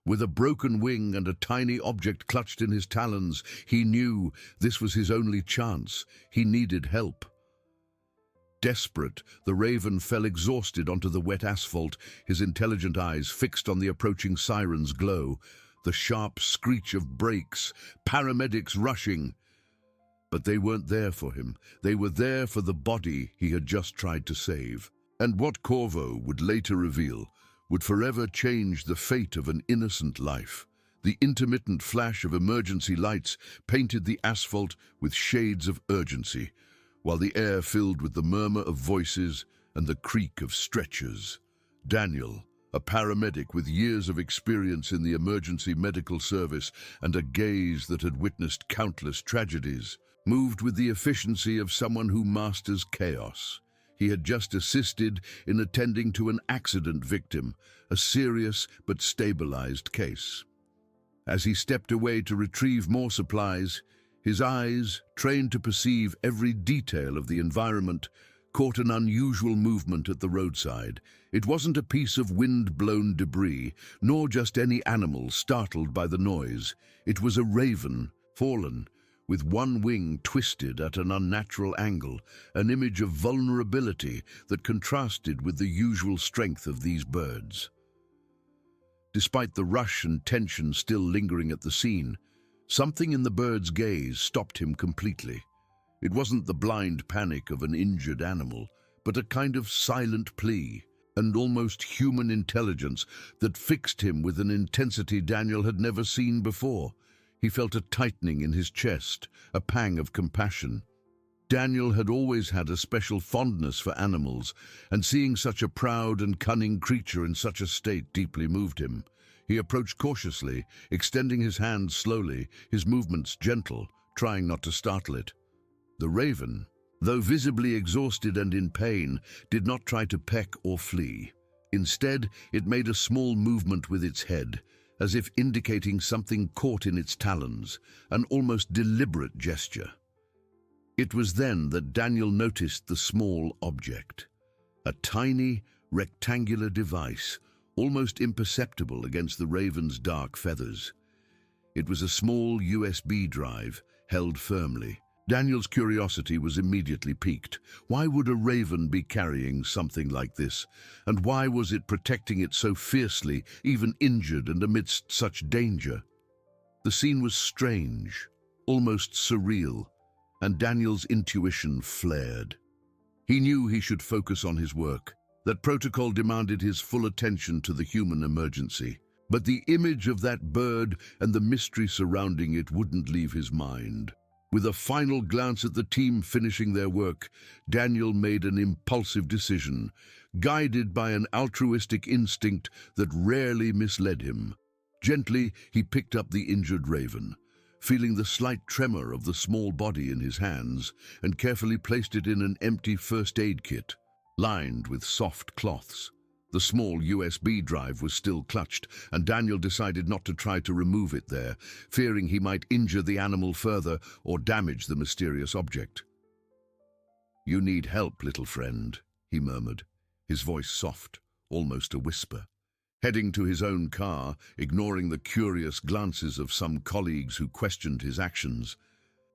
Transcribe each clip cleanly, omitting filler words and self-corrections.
With a broken wing and a tiny object clutched in his talons, he knew this was his only chance. He needed help. Desperate, the raven fell exhausted onto the wet asphalt, his intelligent eyes fixed on the approaching siren's glow, the sharp screech of brakes, paramedics rushing. But they weren't there for him. They were there for the body he had just tried to save. And what Corvo would later reveal would forever change the fate of an innocent life. The intermittent flash of emergency lights painted the asphalt with shades of urgency, while the air filled with the murmur of voices and the creak of stretchers. Daniel, a paramedic with years of experience in the emergency medical service and a gaze that had witnessed countless tragedies, moved with the efficiency of someone who masters chaos. He had just assisted in attending to an accident victim, a serious but stabilized case. As he stepped away to retrieve more supplies, his eyes, trained to perceive every detail of the environment, caught an unusual movement at the roadside. It wasn't a piece of wind-blown debris, nor just any animal startled by the noise. It was a raven, fallen, with one wing twisted at an unnatural angle, an image of vulnerability that contrasted with the usual strength of these birds. Despite the rush and tension still lingering at the scene, something in the bird's gaze stopped him completely. It wasn't the blind panic of an injured animal, but a kind of silent plea, and almost human intelligence that fixed him with an intensity Daniel had never seen before. He felt a tightening in his chest, a pang of compassion. Daniel had always had a special fondness for animals, and seeing such a proud and cunning creature in such a state deeply moved him. He approached cautiously, extending his hand slowly, his movements gentle, trying not to startle it. The raven, though visibly exhausted and in pain, did not try to peck or flee. Instead, it made a small movement with its head, as if indicating something caught in its talons, an almost deliberate gesture. It was then that Daniel noticed the small object, a tiny, rectangular device, almost imperceptible against the raven's dark feathers. It was a small USB drive, held firmly. Daniel's curiosity was immediately piqued. Why would a raven be carrying something like this? And why was it protecting it so fiercely, even injured and amidst such danger? The scene was strange, almost surreal, and Daniel's intuition flared. He knew he should focus on his work, that protocol demanded his full attention to the human emergency. But the image of that bird and the mystery surrounding it wouldn't leave his mind. With a final glance at the team finishing their work, Daniel made an impulsive decision, guided by an altruistic instinct that rarely misled him. Gently, he picked up the injured raven, feeling the slight tremor of the small body in his hands, and carefully placed it in an empty first aid kit, lined with soft cloths. The small USB drive was still clutched, and Daniel decided not to try to remove it there, fearing he might injure the animal further or damage the mysterious object. "You need help, little friend," he murmured, his voice soft, almost a whisper. Heading to his own car, ignoring the curious glances of some colleagues who questioned his actions,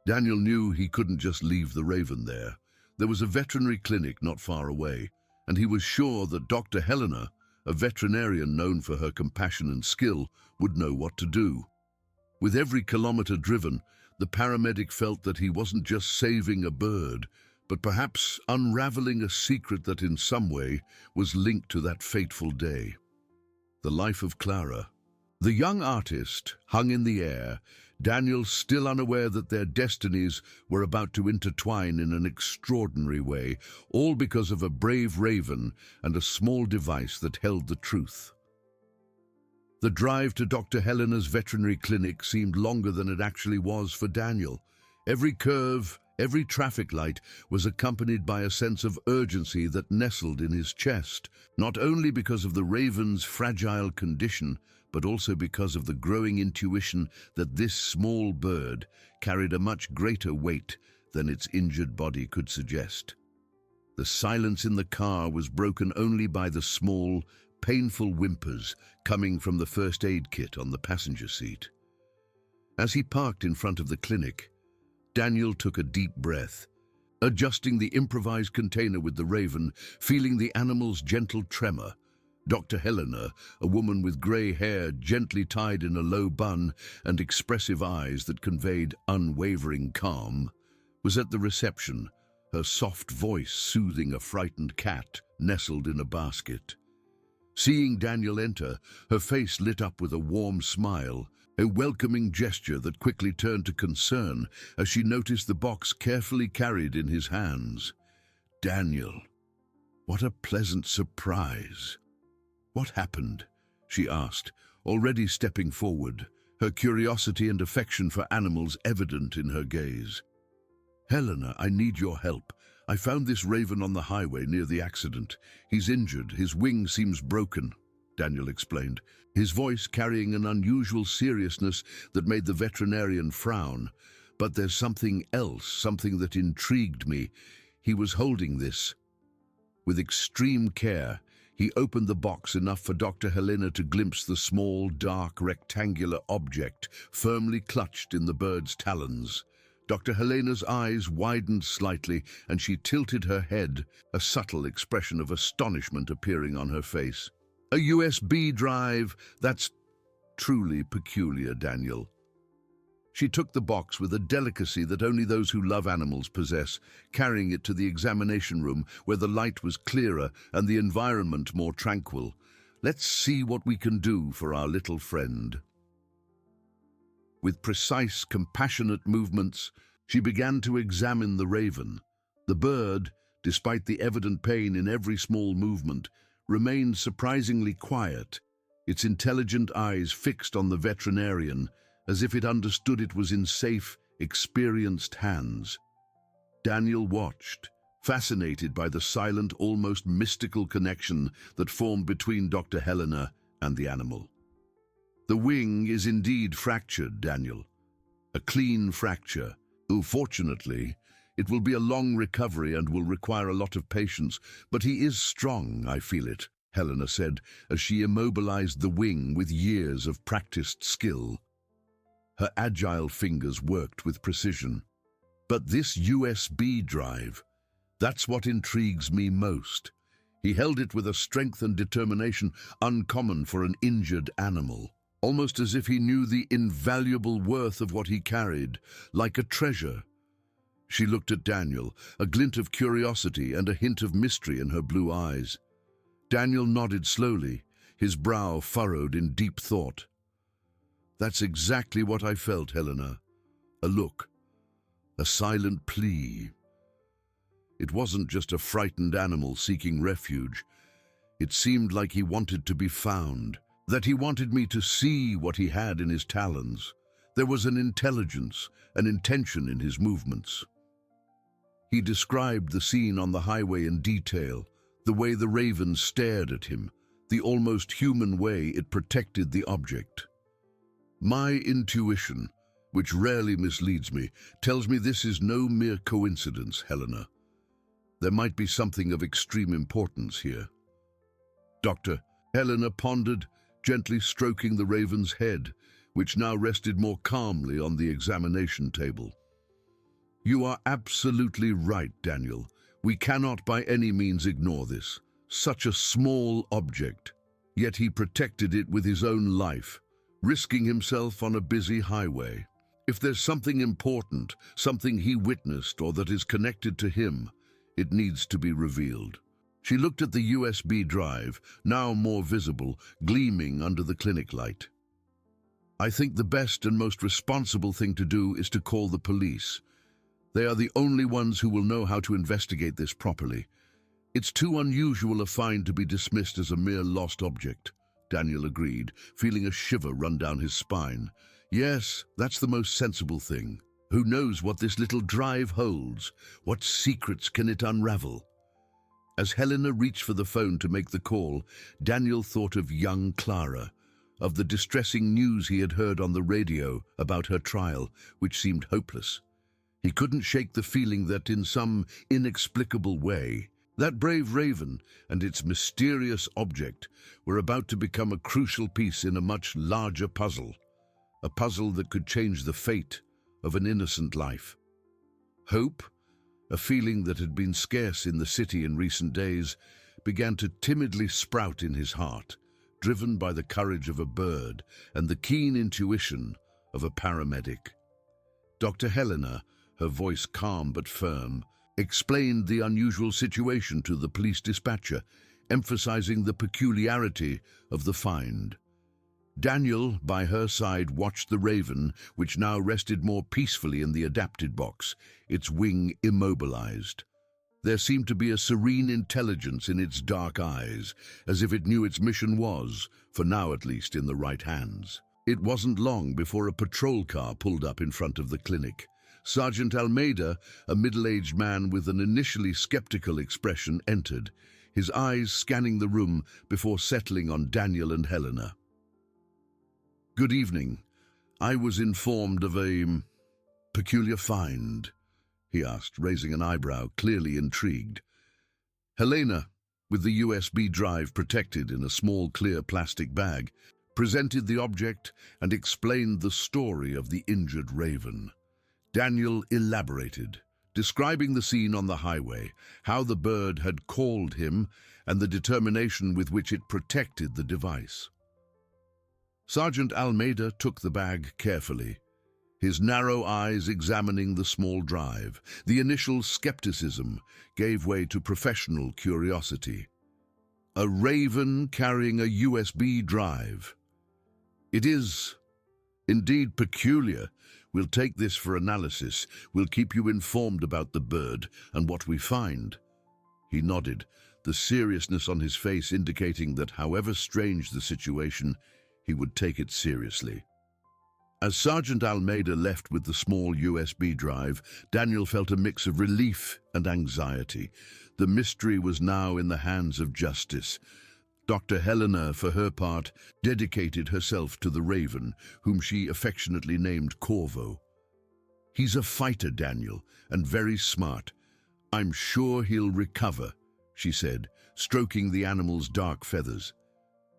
Daniel knew he couldn't just leave the raven there. There was a veterinary clinic not far away, and he was sure that Dr. Helena, a veterinarian known for her compassion and skill, would know what to do. With every kilometer driven, the paramedic felt that he wasn't just saving a bird, but perhaps unraveling a secret that in some way was linked to that fateful day. The life of Clara. The young artist hung in the air, Daniel still unaware that their destinies were about to intertwine in an extraordinary way, all because of a brave raven and a small device that held the truth. The drive to Dr. Helena's veterinary clinic seemed longer than it actually was for Daniel. Every curve, every traffic light was accompanied by a sense of urgency that nestled in his chest, not only because of the raven's fragile condition, but also because of the growing intuition that this small bird carried a much greater weight than its injured body could suggest. The silence in the car was broken only by the small, painful whimpers coming from the first aid kit on the passenger seat. As he parked in front of the clinic, Daniel took a deep breath, adjusting the improvised container with the raven, feeling the animal's gentle tremor. Dr. Helena, a woman with grey hair gently tied in a low bun and expressive eyes that conveyed unwavering calm, was at the reception, her soft voice soothing a frightened cat nestled in a basket. Seeing Daniel enter, her face lit up with a warm smile, a welcoming gesture that quickly turned to concern as she noticed the box carefully carried in his hands. Daniel, what a pleasant surprise. What happened? She asked, already stepping forward, her curiosity and affection for animals evident in her gaze. Helena, I need your help. I found this raven on the highway near the accident. He's injured, his wing seems broken, Daniel explained, his voice carrying an unusual seriousness that made the veterinarian frown. But there's something else, something that intrigued me. He was holding this. With extreme care, he opened the box enough for Dr. Helena to glimpse the small, dark, rectangular object firmly clutched in the bird's talons. Dr. Helena's eyes widened slightly, and she tilted her head, a subtle expression of astonishment appearing on her face. A USB drive? That's truly peculiar, Daniel. She took the box with a delicacy that only those who love animals possess, carrying it to the examination room where the light was clearer and the environment more tranquil. Let's see what we can do for our little friend. With precise, compassionate movements, she began to examine the raven. The bird, despite the evident pain in every small movement, remained surprisingly quiet, its intelligent eyes fixed on the veterinarian, as if it understood it was in safe, experienced hands. Daniel watched, fascinated by the silent, almost mystical connection that formed between Dr. Helena and the animal. The wing is indeed fractured, Daniel. A clean fracture. Fortunately, it will be a long recovery and will require a lot of patience, but he is strong, I feel it, Helena said, as she immobilized the wing with years of practiced skill. Her agile fingers worked with precision. But this USB drive, that's what intrigues me most. He held it with a strength and determination uncommon for an injured animal, almost as if he knew the invaluable worth of what he carried, like a treasure. She looked at Daniel, a glint of curiosity and a hint of mystery in her blue eyes. Daniel nodded slowly, his brow furrowed in deep thought. That's exactly what I felt, Helena. A look, a silent plea. It wasn't just a frightened animal seeking refuge. It seemed like he wanted to be found, that he wanted me to see what he had in his talons. There was an intelligence, an intention in his movements. He described the scene on the highway in detail, the way the raven stared at him, the almost human way it protected the object. My intuition, which rarely misleads me, tells me this is no mere coincidence, Helena. There might be something of extreme importance here. Dr. Helena pondered, gently stroking the raven's head, which now rested more calmly on the examination table. You are absolutely right, Daniel. We cannot by any means ignore this. Such a small object, yet he protected it with his own life, risking himself on a busy highway. If there's something important, something he witnessed or that is connected to him, it needs to be revealed. She looked at the USB drive, now more visible, gleaming under the clinic light. I think the best and most responsible thing to do is to call the police. They are the only ones who will know how to investigate this properly. It's too unusual a find to be dismissed as a mere lost object, Daniel agreed, feeling a shiver run down his spine. Yes, that's the most sensible thing. Who knows what this little drive holds? What secrets can it unravel? As Helena reached for the phone to make the call, Daniel thought of young Clara, of the distressing news he had heard on the radio about her trial, which seemed hopeless. He couldn't shake the feeling that, in some inexplicable way, That brave raven and its mysterious object were about to become a crucial piece in a much larger puzzle, a puzzle that could change the fate of an innocent life. Hope, a feeling that had been scarce in the city in recent days, began to timidly sprout in his heart, driven by the courage of a bird and the keen intuition of a paramedic. Dr. Helena, her voice calm but firm, explained the unusual situation to the police dispatcher, emphasizing the peculiarity of the find. Daniel, by her side, watched the raven, which now rested more peacefully in the adapted box, its wing immobilized. There seemed to be a serene intelligence in its dark eyes, as if it knew its mission was, for now at least, in the right hands. It wasn't long before a patrol car pulled up in front of the clinic. Sergeant Almeida, a middle-aged man with an initially skeptical expression, entered, his eyes scanning the room before settling on Daniel and Helena. "Good evening. I was informed of a peculiar find," he asked, raising an eyebrow, clearly intrigued. Helena, with the USB drive protected in a small clear plastic bag, presented the object and explained the story of the injured raven. Daniel elaborated, describing the scene on the highway, how the bird had called him, and the determination with which it protected the device. Sergeant Almeida took the bag carefully, his narrow eyes examining the small drive. The initial skepticism gave way to professional curiosity. A raven carrying a USB drive. It is indeed peculiar. We'll take this for analysis. We'll keep you informed about the bird and what we find." He nodded, the seriousness on his face indicating that however strange the situation, he would take it seriously. As Sergeant Almeida left with the small USB drive, Daniel felt a mix of relief and anxiety. The mystery was now in the hands of justice. Dr. Helena, for her part, dedicated herself to the raven, whom she affectionately named Corvo. "He's a fighter, Daniel, and very smart. I'm sure he'll recover," she said, stroking the animal's dark feathers.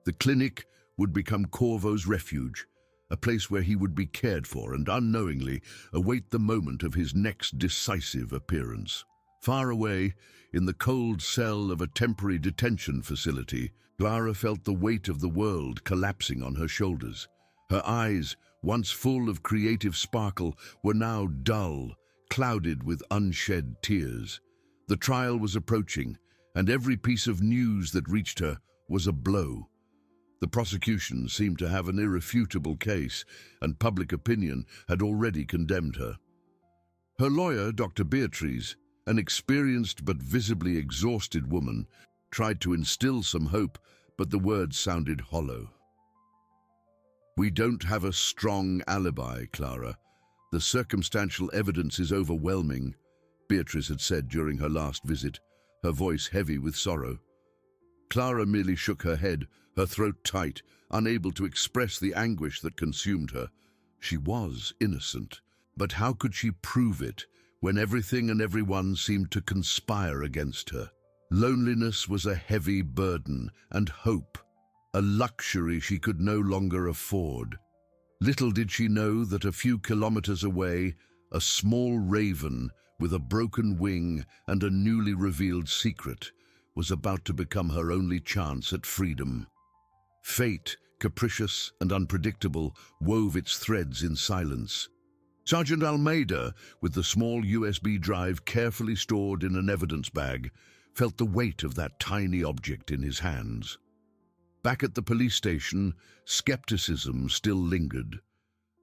The clinic would become Corvo's refuge, a place where he would be cared for and unknowingly await the moment of his next decisive appearance. Far away, in the cold cell of a temporary detention facility, Clara felt the weight of the world collapsing on her shoulders. Her eyes, once full of creative sparkle, were now dull, clouded with unshed tears. The trial was approaching, and every piece of news that reached her was a blow. The prosecution seemed to have an irrefutable case, and public opinion had already condemned her. Her lawyer, Dr. Beatrice, an experienced but visibly exhausted woman, tried to instill some hope, but the words sounded hollow. "We don't have a strong alibi, Clara. The circumstantial evidence is overwhelming," Beatrice had said during her last visit, her voice heavy with sorrow. Clara merely shook her head, her throat tight, unable to express the anguish that consumed her. She was innocent, but how could she prove it when everything and everyone seemed to conspire against her? Loneliness was a heavy burden, and hope, a luxury she could no longer afford. Little did she know that a few kilometers away, a small raven with a broken wing and a newly revealed secret was about to become her only chance at freedom. Fate, capricious and unpredictable, wove its threads in silence. Sergeant Almeida, with the small USB drive carefully stored in an evidence bag, felt the weight of that tiny object in his hands. Back at the police station, skepticism still lingered,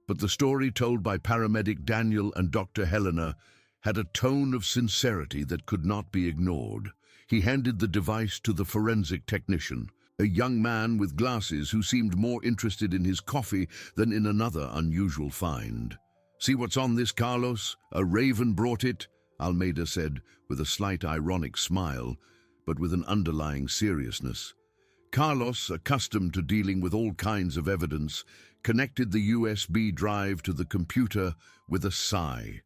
but the story told by paramedic Daniel and Dr. Helena had a tone of sincerity that could not be ignored. He handed the device to the forensic technician, a young man with glasses who seemed more interested in his coffee than in another unusual find. "See what's on this, Carlos? A raven brought it," Almeida said, with a slight ironic smile, but with an underlying seriousness. Carlos, accustomed to dealing with all kinds of evidence, connected the USB drive to the computer with a sigh.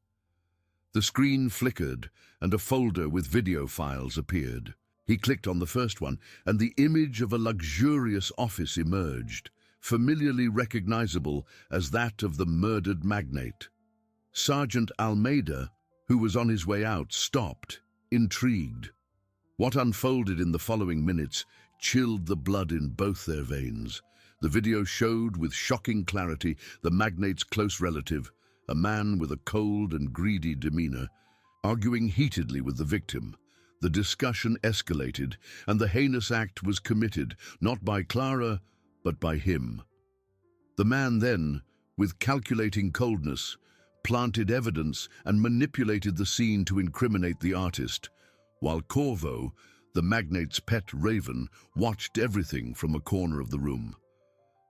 The screen flickered, and a folder with video files appeared. He clicked on the first one, and the image of a luxurious office emerged, familiarly recognizable as that of the murdered magnate. Sergeant Almeida, who was on his way out, stopped, intrigued. What unfolded in the following minutes chilled the blood in both their veins. The video showed with shocking clarity the magnate's close relative, a man with a cold and greedy demeanor, arguing heatedly with the victim. The discussion escalated, and the heinous act was committed, not by Clara, but by him. The man then, with calculating coldness, planted evidence and manipulated the scene to incriminate the artist, while Corvo, the magnate's pet raven, watched everything from a corner of the room.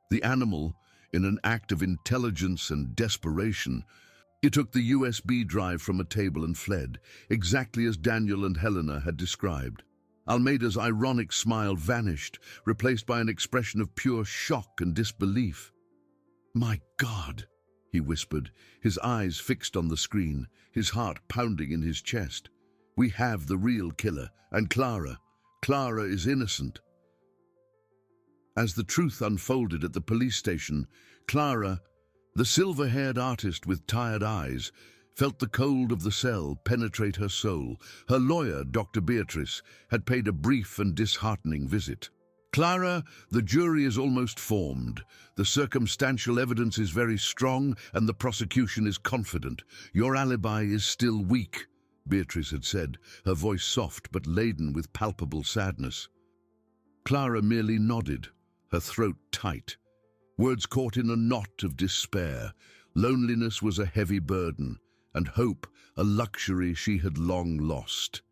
The animal, in an act of intelligence and desperation, it took the USB drive from a table and fled, exactly as Daniel and Helena had described. Almeida's ironic smile vanished, replaced by an expression of pure shock and disbelief. "My God," he whispered, his eyes fixed on the screen, his heart pounding in his chest. "We have the real killer, and Clara is innocent." As the truth unfolded at the police station, Clara, the silver-haired artist with tired eyes, felt the cold of the cell penetrate her soul. Her lawyer, Dr. Beatrice, had paid a brief and disheartening visit. "Clara, the jury is almost formed. The circumstantial evidence is very strong and the prosecution is confident. Your alibi is still weak," Beatrice had said, her voice soft but laden with palpable sadness. Clara merely nodded, her throat tight. Words caught in a knot of despair. Loneliness was a heavy burden, and hope a luxury she had long lost.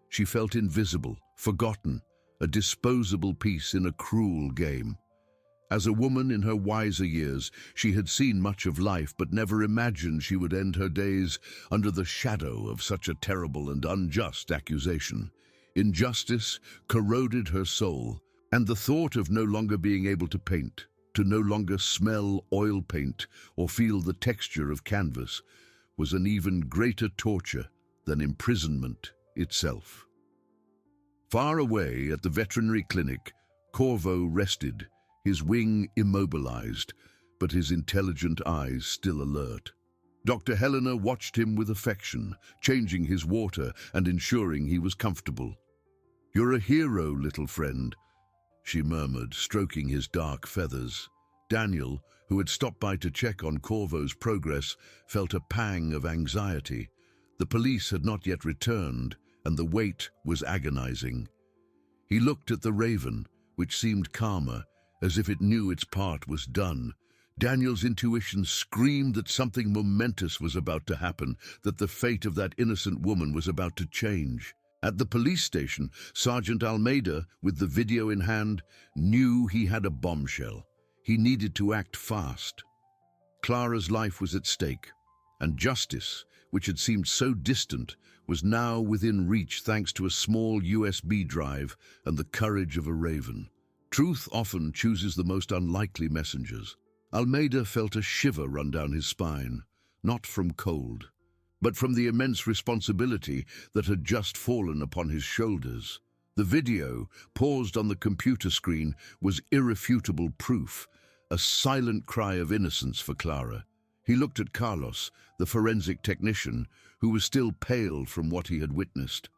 She felt invisible, forgotten, a disposable piece in a cruel game. As a woman in her wiser years, she had seen much of life, but never imagined she would end her days under the shadow of such a terrible and unjust accusation. Injustice corroded her soul, and the thought of no longer being able to paint, to no longer smell oil paint or feel the texture of canvas, was an even greater torture than imprisonment itself. Far away at the veterinary clinic, Corvo rested, his wing immobilized, but his intelligent eyes still alert. Dr. Helena watched him with affection, changing his water and ensuring he was comfortable. "You're a hero, little friend," she murmured, stroking his dark feathers. Daniel, who had stopped by to check on Corvo's progress, felt a pang of anxiety. The police had not yet returned, and the wait was agonizing. He looked at the raven, which seemed calmer, as if it knew its part was done. Daniel's intuition screamed that something momentous was about to happen, that the fate of that innocent woman was about to change. At the police station, Sergeant Almeida, with the video in hand, knew he had a bombshell. He needed to act fast. Clara's life was at stake, and justice, which had seemed so distant, was now within reach thanks to a small USB drive and the courage of a raven. Truth often chooses the most unlikely messengers. Almeida felt a shiver run down his spine, not from cold, but from the immense responsibility that had just fallen upon his shoulders. The video, paused on the computer screen, was irrefutable proof, a silent cry of innocence for Clara. He looked at Carlos, the forensic technician, who was still pale from what he had witnessed.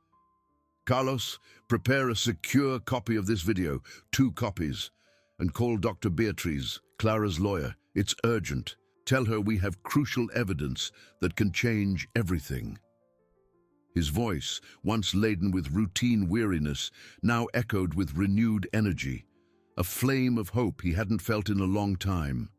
"Carlos, prepare a secure copy of this video, 2 copies, and call Dr. Beatriz, Clara's lawyer. It's urgent. Tell her we have crucial evidence that can change everything." His voice, once laden with routine weariness, now echoed with renewed energy, a flame of hope he hadn't felt in a long time.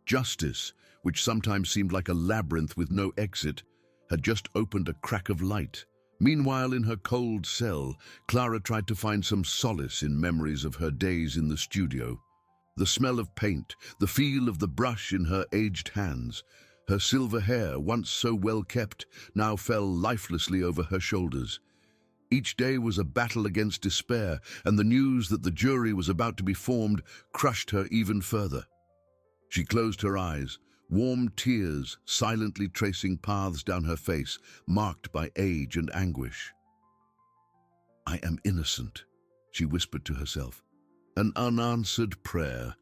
Justice, which sometimes seemed like a labyrinth with no exit, had just opened a crack of light. Meanwhile, in her cold cell, Clara tried to find some solace in memories of her days in the studio. The smell of paint, the feel of the brush in her aged hands, her silver hair, once so well kept, now fell lifelessly over her shoulders. Each day was a battle against despair, and the news that the jury was about to be formed crushed her even further. She closed her eyes, warm tears silently tracing paths down her face, marked by age and anguish. I am innocent, she whispered to herself. An unanswered prayer,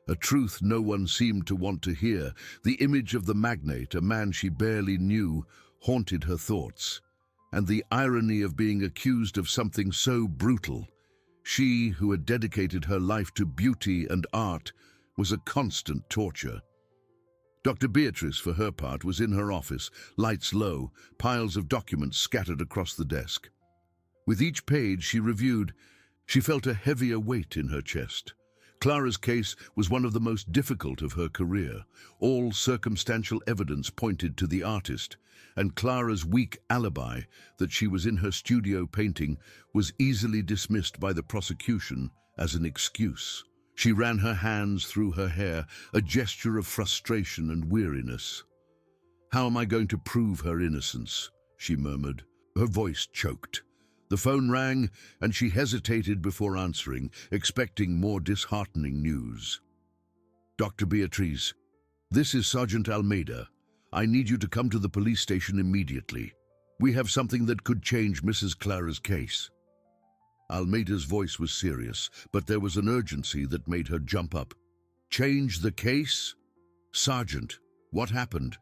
a truth no one seemed to want to hear. The image of the magnate, a man she barely knew, haunted her thoughts. And the irony of being accused of something so brutal. She, who had dedicated her life to beauty and art, was a constant torture. Dr. Beatrice, for her part, was in her office, lights low, piles of documents scattered across the desk. With each page she reviewed, she felt a heavier weight in her chest. Clara's case was one of the most difficult of her career. All circumstantial evidence pointed to the artist, and Clara's weak alibi that she was in her studio painting was easily dismissed by the prosecution as an excuse. She ran her hands through her hair, a gesture of frustration and weariness. "How am I going to prove her innocence?" she murmured. Her voice choked. The phone rang, and she hesitated before answering, expecting more disheartening news. "Dr. Beatrice, this is Sergeant Almeida. I need you to come to the police station immediately. We have something that could change Mrs. Clara's case." Almeida's voice was serious, but there was an urgency that made her jump up. "Change the case? Sergeant, what happened?"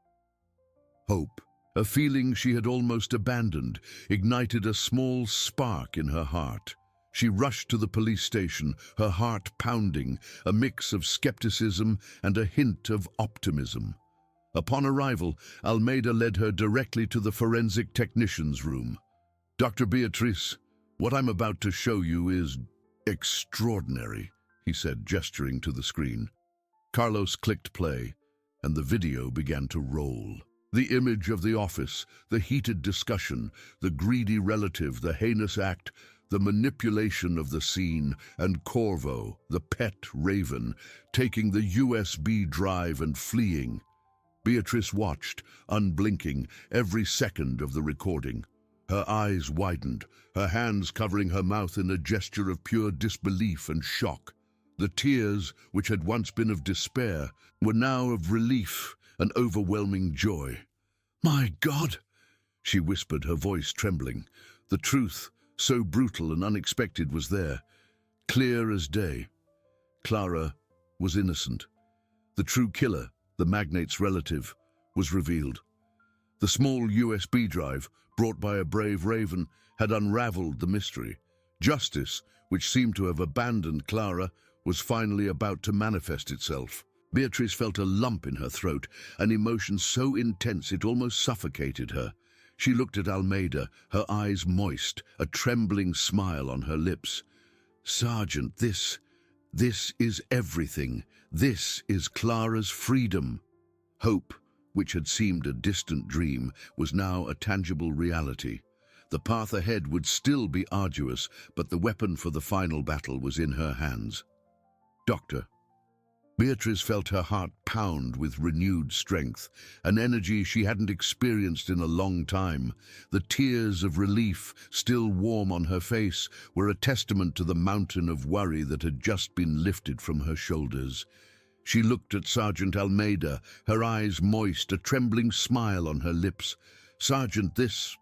Hope, a feeling she had almost abandoned, ignited a small spark in her heart. She rushed to the police station, her heart pounding, a mix of skepticism and a hint of optimism. Upon arrival, Almeida led her directly to the forensic technician's room. "Dr. Beatrice, what I'm about to show you is extraordinary," he said, gesturing to the screen. Carlos clicked play, and the video began to roll. The image of the office, the heated discussion, the greedy relative, the heinous act, the manipulation of the scene, and Corvo, the pet raven, taking the USB drive and fleeing. Beatrice watched, unblinking, every second of the recording. Her eyes widened, her hands covering her mouth in a gesture of pure disbelief and shock. The tears, which had once been of despair, were now of relief and overwhelming joy. "My God!" she whispered, her voice trembling. The truth, so brutal and unexpected, was there, clear as day. Clara was innocent. The true killer, the magnate's relative, was revealed. The small USB drive, brought by a brave raven, had unraveled the mystery. Justice, which seemed to have abandoned Clara, was finally about to manifest itself. Beatrice felt a lump in her throat, an emotion so intense it almost suffocated her. She looked at Almeida, her eyes moist, a trembling smile on her lips. "Sergeant, this is everything. This is Clara's freedom." Hope, which had seemed a distant dream, was now a tangible reality. The path ahead would still be arduous, but the weapon for the final battle was in her hands. "Doctor." Beatrice felt her heart pound with renewed strength, an energy she hadn't experienced in a long time. The tears of relief, still warm on her face, were a testament to the mountain of worry that had just been lifted from her shoulders. She looked at Sergeant Almeida, her eyes moist, a trembling smile on her lips. "Sergeant, this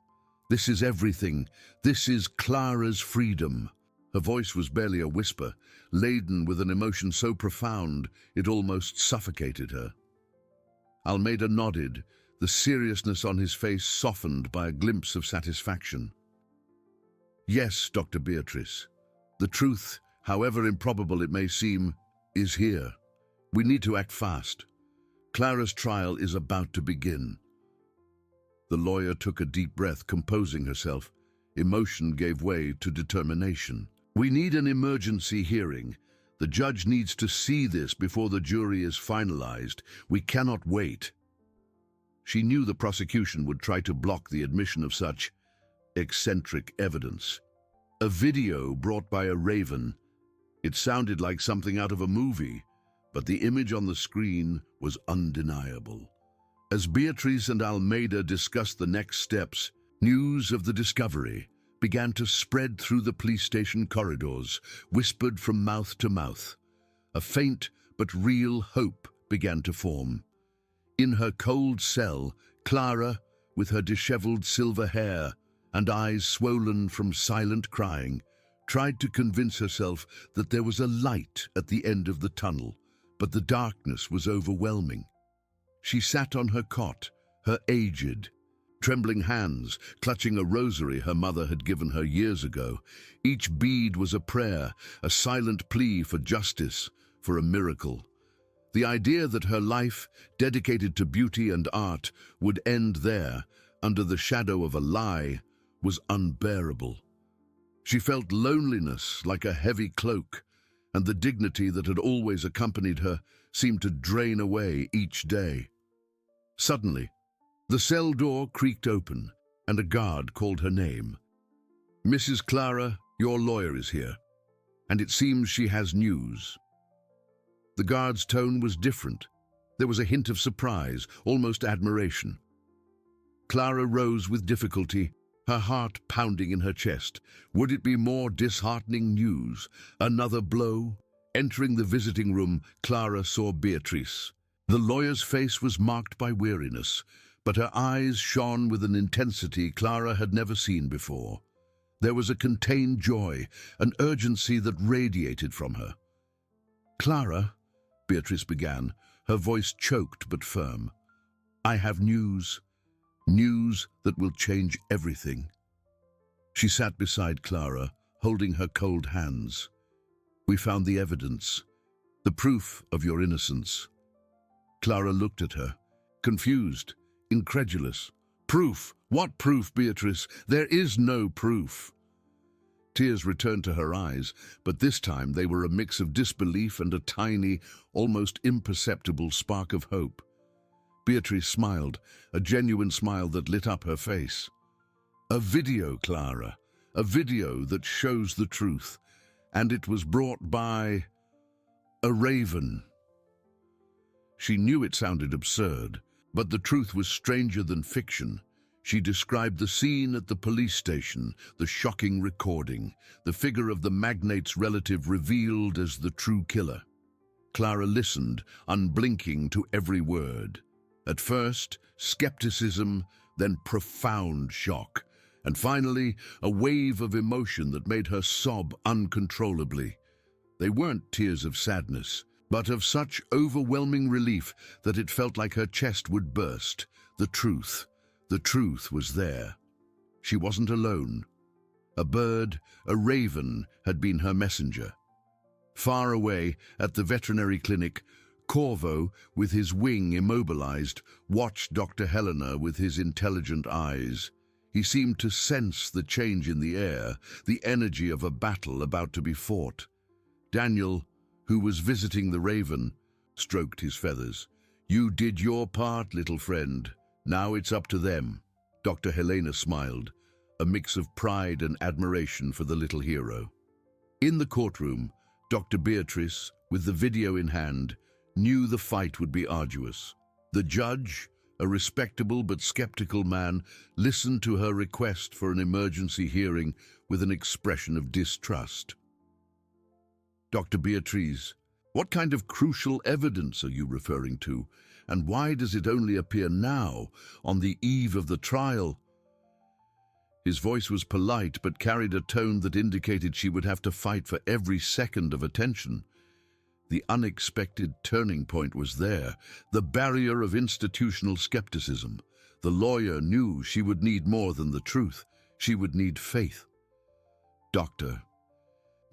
is everything. This is Clara's freedom." Her voice was barely a whisper, laden with an emotion so profound it almost suffocated her. Almeida nodded, the seriousness on his face softened by a glimpse of satisfaction. "Yes, Dr. Beatrice. The truth, however improbable it may seem, is here. We need to act fast. Clara's trial is about to begin." The lawyer took a deep breath, composing herself. Emotion gave way to determination. "We need an emergency hearing. The judge needs to see this before the jury is finalized. We cannot wait." She knew the prosecution would try to block the admission of such eccentric evidence. A video brought by a raven. It sounded like something out of a movie, but the image on the screen was undeniable. As Beatrice and Almeida discussed the next steps, news of the discovery began to spread through the police station corridors, whispered from mouth to mouth. A faint but real hope began to form. In her cold cell, Clara, with her disheveled silver hair and eyes swollen from silent crying, tried to convince herself that there was a light at the end of the tunnel, but the darkness was overwhelming. She sat on her cot, her aged, trembling hands clutching a rosary her mother had given her years ago. Each bead was a prayer, a silent plea for justice, for a miracle. The idea that her life, dedicated to beauty and art, would end there, under the shadow of a lie, was unbearable. She felt loneliness like a heavy cloak, and the dignity that had always accompanied her seemed to drain away each day. Suddenly, the cell door creaked open, and a guard called her name. "Mrs. Clara, your lawyer is here, and it seems she has news." The guard's tone was different. There was a hint of surprise, almost admiration. Clara rose with difficulty, her heart pounding in her chest. Would it be more disheartening news? Another blow? Entering the visiting room, Clara saw Beatrice. The lawyer's face was marked by weariness, but her eyes shone with an intensity Clara had never seen before. There was a contained joy, an urgency that radiated from her. "Clara," Beatrice began, her voice choked but firm, "I have news. News that will change everything." She sat beside Clara, holding her cold hands. "We found the evidence, the proof of your innocence." Clara looked at her, confused, incredulous. "Proof? What proof, Beatrice? There is no proof." Tears returned to her eyes, but this time they were a mix of disbelief and a tiny, almost imperceptible spark of hope. Beatrice smiled, a genuine smile that lit up her face. "A video, Clara, a video that shows the truth, and it was brought by a raven." She knew it sounded absurd, but the truth was stranger than fiction. She described the scene at the police station, the shocking recording, the figure of the magnate's relative revealed as the true killer. Clara listened, unblinking to every word. At first, skepticism, then profound shock, and finally, a wave of emotion that made her sob uncontrollably. They weren't tears of sadness, but of such overwhelming relief that it felt like her chest would burst. The truth was there. She wasn't alone. A bird, a raven, had been her messenger. Far away, at the veterinary clinic, Corvo, with his wing immobilized, watched Dr. Helena with his intelligent eyes. He seemed to sense the change in the air, the energy of a battle about to be fought. Daniel, who was visiting the raven, stroked his feathers. "You did your part, little friend. Now it's up to them." Dr. Helena smiled, a mix of pride and admiration for the little hero. In the courtroom, Dr. Beatrice, with the video in hand, knew the fight would be arduous. The judge, a respectable but skeptical man, listened to her request for an emergency hearing with an expression of distrust. "Dr. Beatrice, what kind of crucial evidence are you referring to? And why does it only appear now, on the eve of the trial?" His voice was polite but carried a tone that indicated she would have to fight for every second of attention. The unexpected turning point was there, the barrier of institutional skepticism. The lawyer knew she would need more than the truth. She would need faith. "Doctor."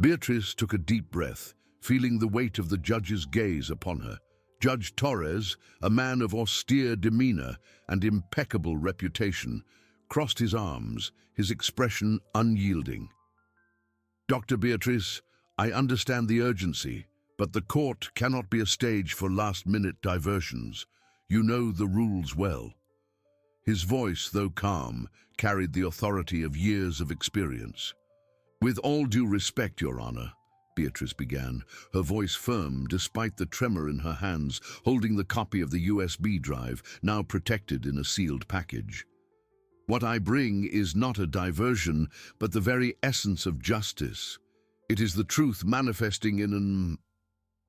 Beatrice took a deep breath, feeling the weight of the judge's gaze upon her. Judge Torres, a man of austere demeanor and impeccable reputation, crossed his arms, his expression unyielding. "Dr. Beatrice, I understand the urgency, but the court cannot be a stage for last-minute diversions. You know the rules well." His voice, though calm, carried the authority of years of experience. "With all due respect, Your Honor," Beatrice began, her voice firm despite the tremor in her hands, holding the copy of the USB drive, now protected in a sealed package. "What I bring is not a diversion, but the very essence of justice. It is the truth manifesting in an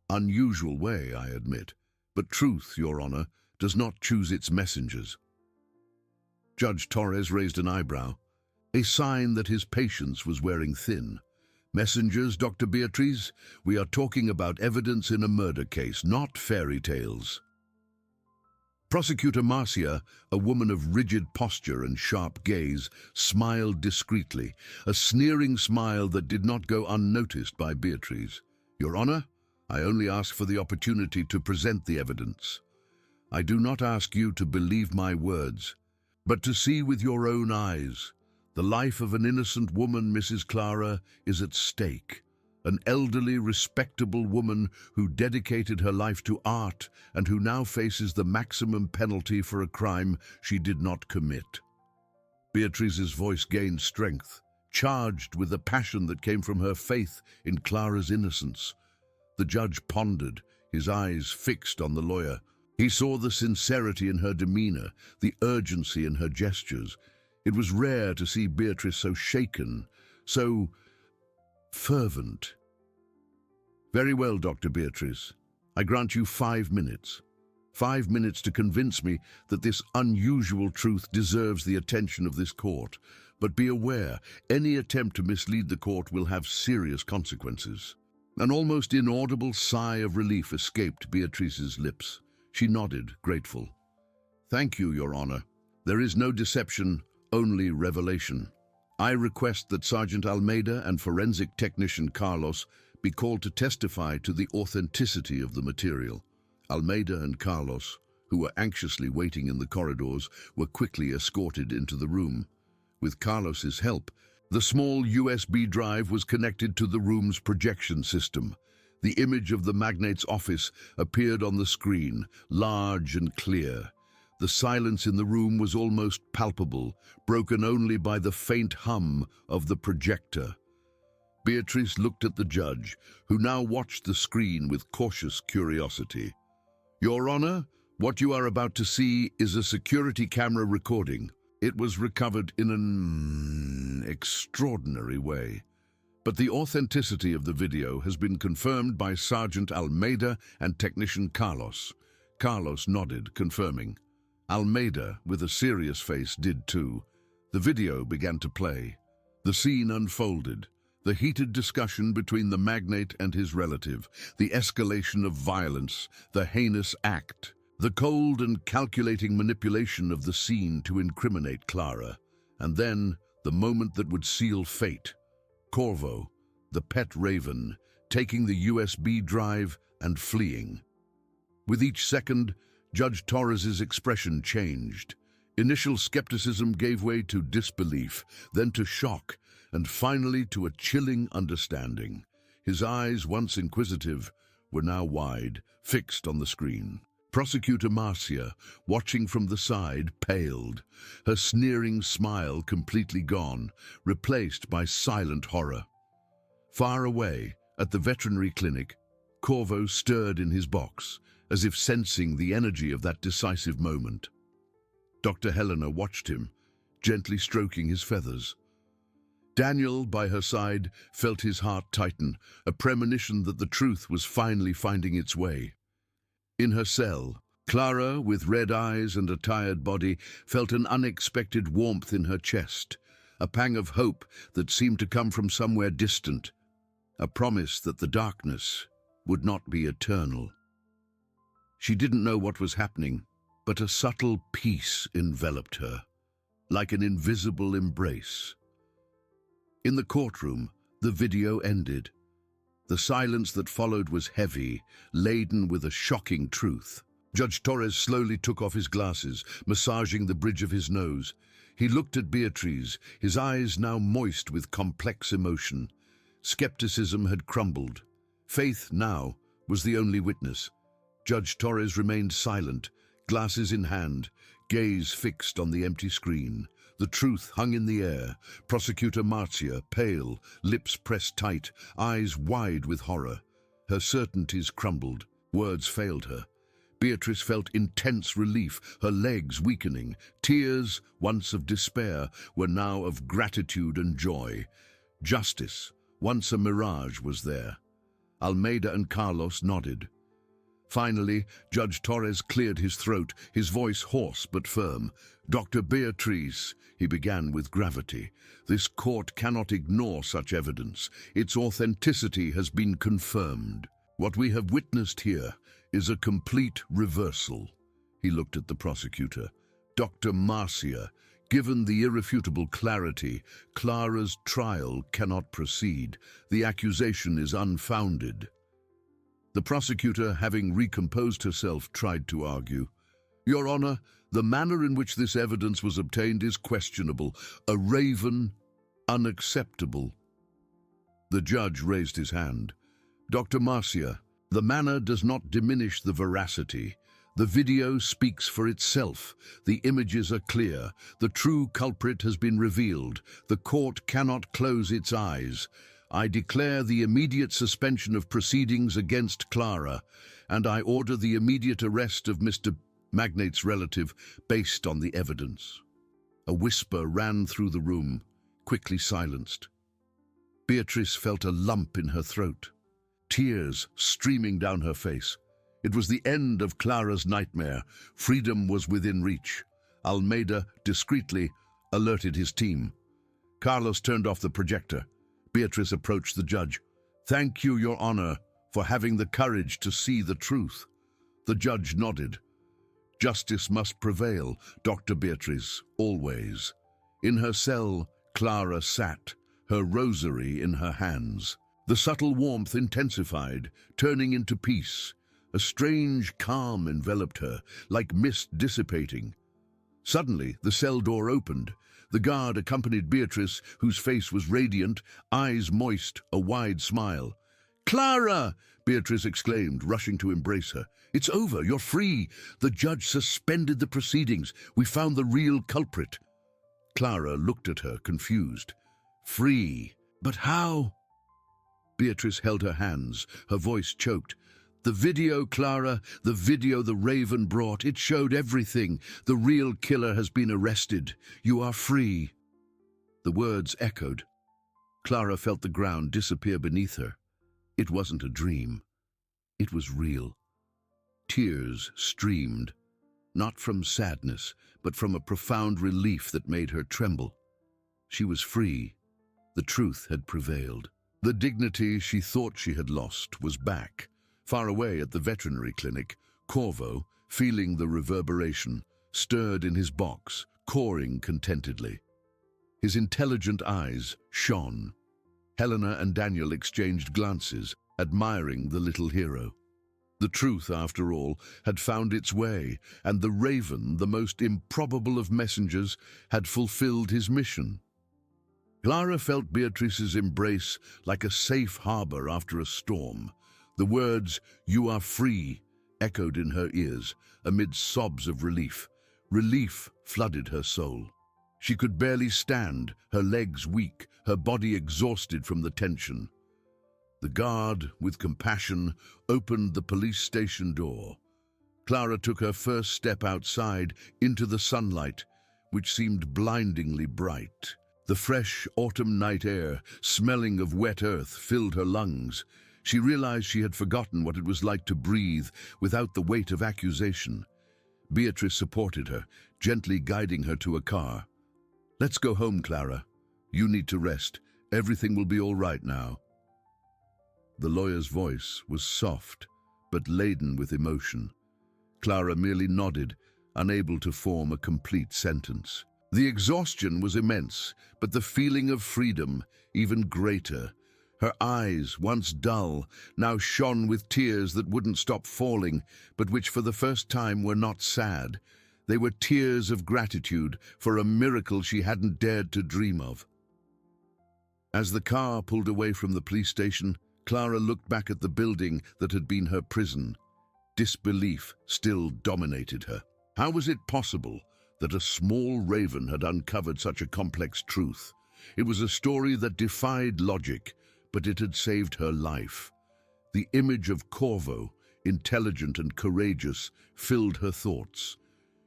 unusual way, I admit. But truth, Your Honor, does not choose its messengers." Judge Torres raised an eyebrow. a sign that his patience was wearing thin. Messengers, Dr. Beatrice, we are talking about evidence in a murder case, not fairy tales. Prosecutor Marcia, a woman of rigid posture and sharp gaze, smiled discreetly, a sneering smile that did not go unnoticed by Beatrice. Your Honor, I only ask for the opportunity to present the evidence. I do not ask you to believe my words, but to see with your own eyes. The life of an innocent woman, Mrs. Clara, is at stake. An elderly, respectable woman who dedicated her life to art and who now faces the maximum penalty for a crime she did not commit. Beatrice's voice gained strength, charged with a passion that came from her faith in Clara's innocence. The judge pondered, his eyes fixed on the lawyer. He saw the sincerity in her demeanor, the urgency in her gestures. It was rare to see Beatrice so shaken, so fervent. Very well, Dr. Beatrice. I grant you 5 minutes. 5 minutes to convince me that this unusual truth deserves the attention of this court. But be aware, any attempt to mislead the court will have serious consequences. An almost inaudible sigh of relief escaped Beatrice's lips. She nodded, grateful. Thank you, Your Honor. There is no deception, only revelation. I request that Sergeant Almeida and forensic technician Carlos be called to testify to the authenticity of the material. Almeida and Carlos, who were anxiously waiting in the corridors, were quickly escorted into the room. With Carlos's help, the small USB drive was connected to the room's projection system. The image of the magnate's office appeared on the screen, large and clear. The silence in the room was almost palpable, broken only by the faint hum of the projector. Beatrice looked at the judge, who now watched the screen with cautious curiosity. Your Honor, what you are about to see is a security camera recording. It was recovered in an extraordinary way. But the authenticity of the video has been confirmed by Sergeant Almeida and technician Carlos. Carlos nodded, confirming. Almeida, with a serious face, did too. The video began to play. The scene unfolded. The heated discussion between the magnate and his relative, the escalation of violence, the heinous act, the cold and calculating manipulation of the scene to incriminate Clara, and then the moment that would seal fate. Corvo, the pet raven, taking the USB drive and fleeing. With each second, Judge Torres's expression changed. Initial skepticism gave way to disbelief, then to shock, and finally to a chilling understanding. His eyes, once inquisitive, were now wide, fixed on the screen. Prosecutor Marcia, watching from the side, paled, her sneering smile completely gone, replaced by silent horror. Far away, at the veterinary clinic, Corvo stirred in his box, as if sensing the energy of that decisive moment. Dr. Helena watched him, gently stroking his feathers. Daniel, by her side, felt his heart tighten, a premonition that the truth was finally finding its way. In her cell, Clara, with red eyes and a tired body, felt an unexpected warmth in her chest, a pang of hope that seemed to come from somewhere distant, a promise that the darkness would not be eternal. She didn't know what was happening, but a subtle peace enveloped her, like an invisible embrace. In the courtroom, the video ended. The silence that followed was heavy, laden with a shocking truth. Judge Torres slowly took off his glasses, massaging the bridge of his nose. He looked at Beatrice, his eyes now moist with complex emotion. Skepticism had crumbled. Faith now was the only witness. Judge Torres remained silent, glasses in hand, gaze fixed on the empty screen. The truth hung in the air. Prosecutor Marcia, pale, lips pressed tight, eyes wide with horror. Her certainties crumbled. Words failed her. Beatrice felt intense relief, her legs weakening. Tears, once of despair, were now of gratitude and joy. Justice, once a mirage, was there. Almeida and Carlos nodded. Finally, Judge Torres cleared his throat, his voice hoarse but firm. "Dr. Beatriz," he began with gravity, "this court cannot ignore such evidence. Its authenticity has been confirmed. What we have witnessed here is a complete reversal." He looked at the prosecutor. "Dr. Marcia, given the irrefutable clarity, Clara's trial cannot proceed. The accusation is unfounded." The prosecutor, having recomposed herself, tried to argue. "Your Honor, the manner in which this evidence was obtained is questionable. A raven, unacceptable." The judge raised his hand. "Dr. Marcia, the manner does not diminish the veracity. The video speaks for itself. The images are clear. The true culprit has been revealed. The court cannot close its eyes. I declare the immediate suspension of proceedings against Clara, and I order the immediate arrest of Mr. Magnate's relative based on the evidence." A whisper ran through the room, quickly silenced. Beatrice felt a lump in her throat, tears streaming down her face. It was the end of Clara's nightmare. Freedom was within reach. Almeida discreetly alerted his team. Carlos turned off the projector. Beatrice approached the judge. "Thank you, Your Honor, for having the courage to see the truth." The judge nodded. "Justice must prevail, Dr. Beatrice, always." In her cell, Clara sat, her rosary in her hands. The subtle warmth intensified, turning into peace. A strange calm enveloped her, like mist dissipating. Suddenly, the cell door opened. The guard accompanied Beatrice, whose face was radiant, eyes moist, a wide smile. "Clara!" Beatrice exclaimed, rushing to embrace her. "It's over, you're free. The judge suspended the proceedings. We found the real culprit." Clara looked at her, confused. "Free? But how?" Beatrice held her hands, her voice choked. "The video, Clara, the video the Raven brought, it showed everything. The real killer has been arrested. You are free." The words echoed. Clara felt the ground disappear beneath her. It wasn't a dream. It was real. Tears streamed, not from sadness, but from a profound relief that made her tremble. She was free. The truth had prevailed. The dignity she thought she had lost was back. Far away at the veterinary clinic, Corvo, feeling the reverberation, stirred in his box, cawing contentedly. His intelligent eyes shone. Helena and Daniel exchanged glances, admiring the little hero. The truth, after all, had found its way, and the Raven, the most improbable of messengers, had fulfilled his mission. Clara felt Beatrice's embrace like a safe harbor after a storm. The words, "You are free," echoed in her ears, amid sobs of relief. Relief flooded her soul. She could barely stand, her legs weak, her body exhausted from the tension. The guard, with compassion, opened the police station door. Clara took her first step outside into the sunlight, which seemed blindingly bright. The fresh autumn night air, smelling of wet earth, filled her lungs. She realized she had forgotten what it was like to breathe without the weight of accusation. Beatrice supported her, gently guiding her to a car. "Let's go home, Clara. You need to rest. Everything will be all right now." The lawyer's voice was soft, but laden with emotion. Clara merely nodded, unable to form a complete sentence. The exhaustion was immense, but the feeling of freedom even greater. Her eyes, once dull, now shone with tears that wouldn't stop falling, but which for the first time were not sad. They were tears of gratitude for a miracle she hadn't dared to dream of. As the car pulled away from the police station, Clara looked back at the building that had been her prison. Disbelief still dominated her. How was it possible that a small raven had uncovered such a complex truth? It was a story that defied logic, but it had saved her life. The image of Corvo, intelligent and courageous, filled her thoughts.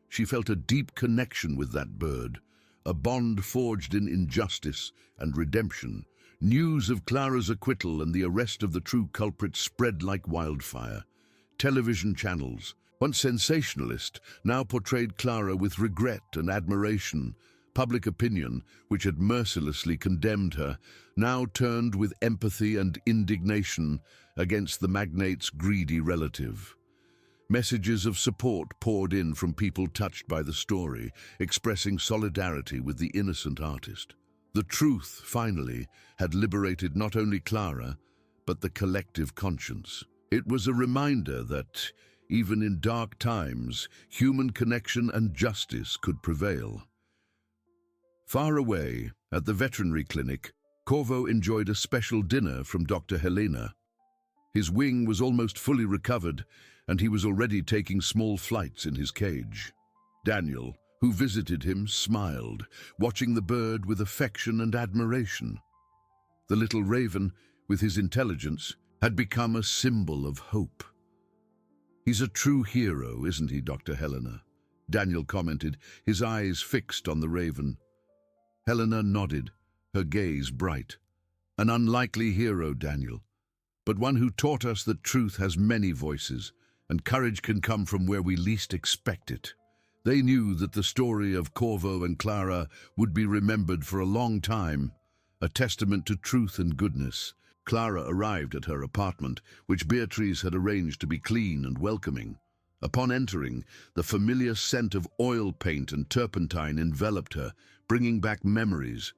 She felt a deep connection with that bird, a bond forged in injustice and redemption. News of Clara's acquittal and the arrest of the true culprit spread like wildfire. television channels, once sensationalist, now portrayed Clara with regret and admiration. Public opinion, which had mercilessly condemned her, now turned with empathy and indignation against the magnate's greedy relative. Messages of support poured in from people touched by the story, expressing solidarity with the innocent artist. The truth, finally, had liberated not only Clara, but the collective conscience. It was a reminder that, even in dark times, human connection and justice could prevail. Far away, at the veterinary clinic, Corvo enjoyed a special dinner from Dr. Helena. His wing was almost fully recovered, and he was already taking small flights in his cage. Daniel, who visited him, smiled, watching the bird with affection and admiration. The little raven, with his intelligence, had become a symbol of hope. "He's a true hero, isn't he, Dr. Helena?" Daniel commented, his eyes fixed on the raven. Helena nodded, her gaze bright. "An unlikely hero, Daniel, but one who taught us that truth has many voices, and courage can come from where we least expect it." They knew that the story of Corvo and Clara would be remembered for a long time, a testament to truth and goodness. Clara arrived at her apartment, which Beatrice had arranged to be clean and welcoming. Upon entering, the familiar scent of oil paint and turpentine enveloped her, bringing back memories.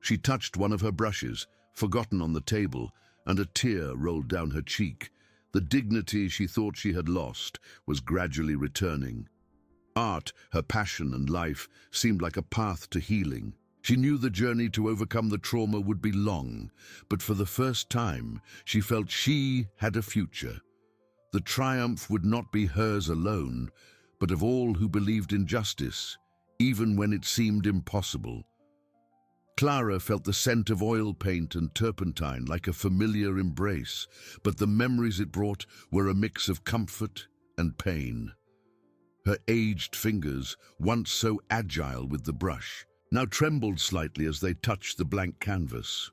She touched one of her brushes, forgotten on the table, and a tear rolled down her cheek. The dignity she thought she had lost was gradually returning. Art, her passion and life, seemed like a path to healing. She knew the journey to overcome the trauma would be long, but for the first time, she felt she had a future. The triumph would not be hers alone, but of all who believed in justice, even when it seemed impossible. Clara felt the scent of oil paint and turpentine like a familiar embrace, but the memories it brought were a mix of comfort and pain. Her aged fingers, once so agile with the brush, now trembled slightly as they touched the blank canvas.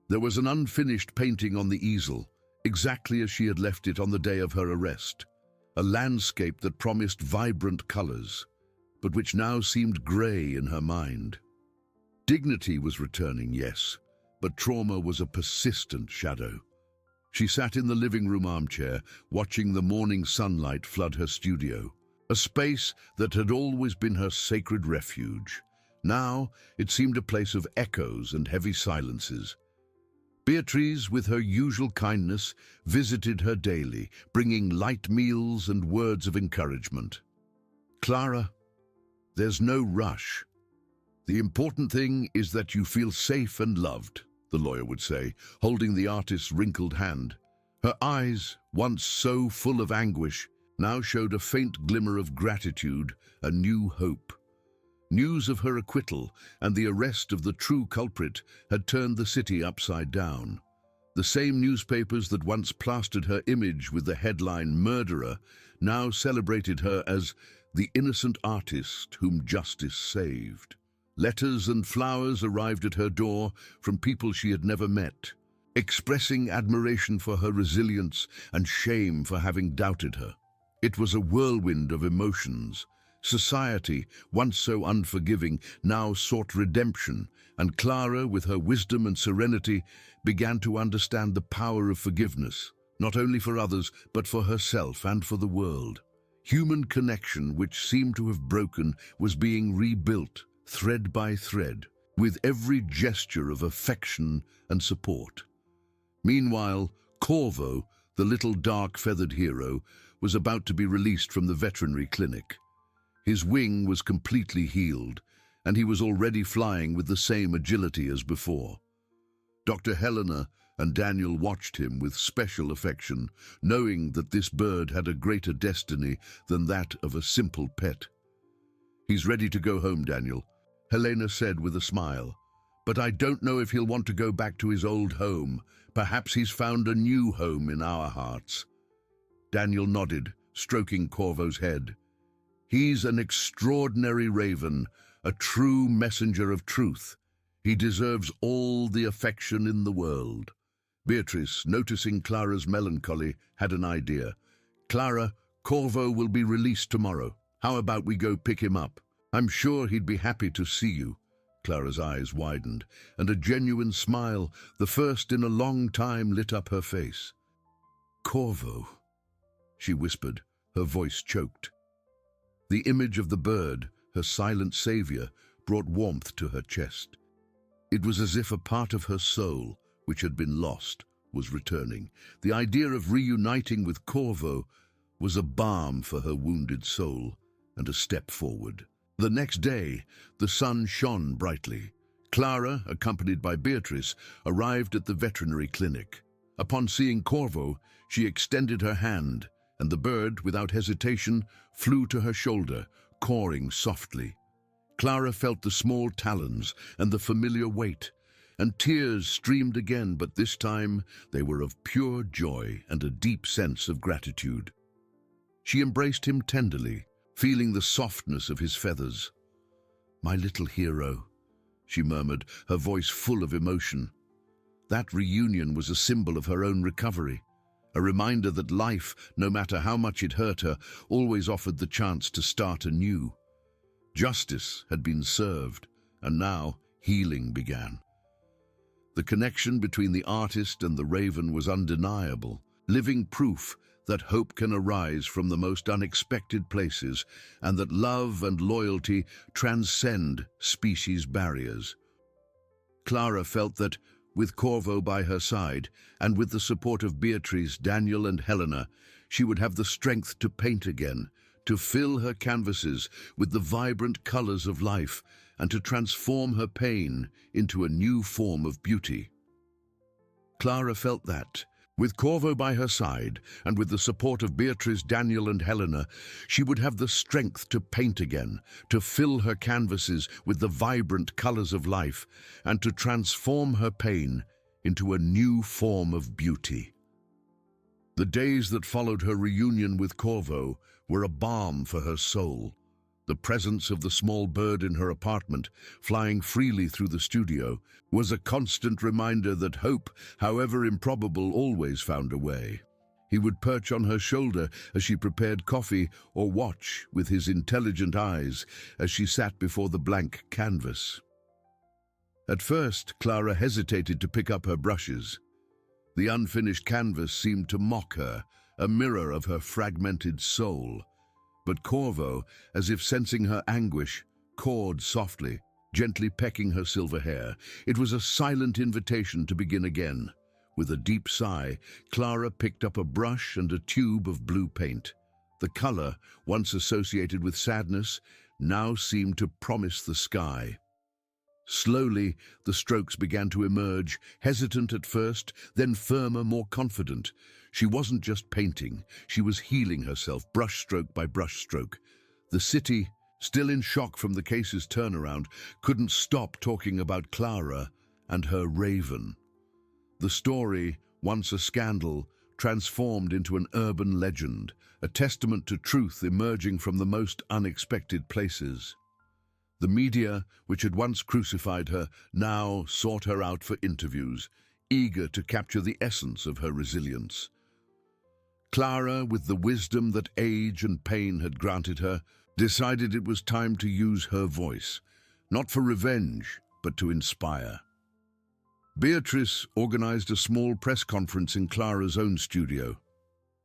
There was an unfinished painting on the easel, exactly as she had left it on the day of her arrest, a landscape that promised vibrant colors, but which now seemed gray in her mind. Dignity was returning, yes, but trauma was a persistent shadow. She sat in the living room armchair, watching the morning sunlight flood her studio, a space that had always been her sacred refuge. Now it seemed a place of echoes and heavy silences. Beatrice, with her usual kindness, visited her daily, bringing light meals and words of encouragement. "Clara, there's no rush. The important thing is that you feel safe and loved," the lawyer would say, holding the artist's wrinkled hand. Her eyes, once so full of anguish, now showed a faint glimmer of gratitude, a new hope. News of her acquittal and the arrest of the true culprit had turned the city upside down. The same newspapers that once plastered her image with the headline "Murderer" now celebrated her as the innocent artist whom justice saved. Letters and flowers arrived at her door from people she had never met, expressing admiration for her resilience and shame for having doubted her. It was a whirlwind of emotions. Society, once so unforgiving, now sought redemption, and Clara, with her wisdom and serenity, began to understand the power of forgiveness, not only for others, but for herself and for the world. Human connection, which seemed to have broken, was being rebuilt, thread by thread, with every gesture of affection and support. Meanwhile, Corvo, the little dark-feathered hero, was about to be released from the veterinary clinic. His wing was completely healed, and he was already flying with the same agility as before. Dr. Helena and Daniel watched him with special affection, knowing that this bird had a greater destiny than that of a simple pet. "He's ready to go home, Daniel," Helena said with a smile. "But I don't know if he'll want to go back to his old home. Perhaps he's found a new home in our hearts." Daniel nodded, stroking Corvo's head. "He's an extraordinary raven, a true messenger of truth. He deserves all the affection in the world." Beatrice, noticing Clara's melancholy, had an idea. Clara, Corvo will be released tomorrow. How about we go pick him up? I'm sure he'd be happy to see you." Clara's eyes widened, and a genuine smile, the first in a long time, lit up her face. "Corvo," she whispered, her voice choked. The image of the bird, her silent savior, brought warmth to her chest. It was as if a part of her soul, which had been lost, was returning. The idea of reuniting with Corvo was a balm for her wounded soul and a step forward. The next day, the sun shone brightly. Clara, accompanied by Beatrice, arrived at the veterinary clinic. Upon seeing Corvo, she extended her hand, and the bird, without hesitation, flew to her shoulder, cawing softly. Clara felt the small talons and the familiar weight, and tears streamed again, but this time they were of pure joy and a deep sense of gratitude. She embraced him tenderly, feeling the softness of his feathers. "My little hero," she murmured, her voice full of emotion. That reunion was a symbol of her own recovery, a reminder that life, no matter how much it hurt her, always offered the chance to start anew. Justice had been served, and now healing began. The connection between the artist and the raven was undeniable, living proof that hope can arise from the most unexpected places and that love and loyalty transcend species barriers. Clara felt that, with Corvo by her side, and with the support of Beatrice, Daniel, and Helena, she would have the strength to paint again, to fill her canvases with the vibrant colors of life, and to transform her pain into a new form of beauty. Clara felt that, with Corvo by her side, and with the support of Beatrice, Daniel, and Helena, she would have the strength to paint again, to fill her canvases with the vibrant colors of life, and to transform her pain into a new form of beauty. The days that followed her reunion with Corvo were a balm for her soul. The presence of the small bird in her apartment, flying freely through the studio, was a constant reminder that hope, however improbable, always found a way. He would perch on her shoulder as she prepared coffee, or watch with his intelligent eyes as she sat before the blank canvas. At first, Clara hesitated to pick up her brushes. The unfinished canvas seemed to mock her, a mirror of her fragmented soul. But Corvo, as if sensing her anguish, cawed softly, gently pecking her silver hair. It was a silent invitation to begin again. With a deep sigh, Clara picked up a brush and a tube of blue paint. The color, once associated with sadness, now seemed to promise the sky. Slowly, the strokes began to emerge, hesitant at first, then firmer, more confident. She wasn't just painting, she was healing herself, brushstroke by brushstroke. The city, still in shock from the case's turnaround, couldn't stop talking about Clara and her raven. The story, once a scandal, transformed into an urban legend, a testament to truth emerging from the most unexpected places. The media, which had once crucified her, now sought her out for interviews, eager to capture the essence of her resilience. Clara, with the wisdom that age and pain had granted her, decided it was time to use her voice, not for revenge, but to inspire. Beatrice organized a small press conference in Clara's own studio.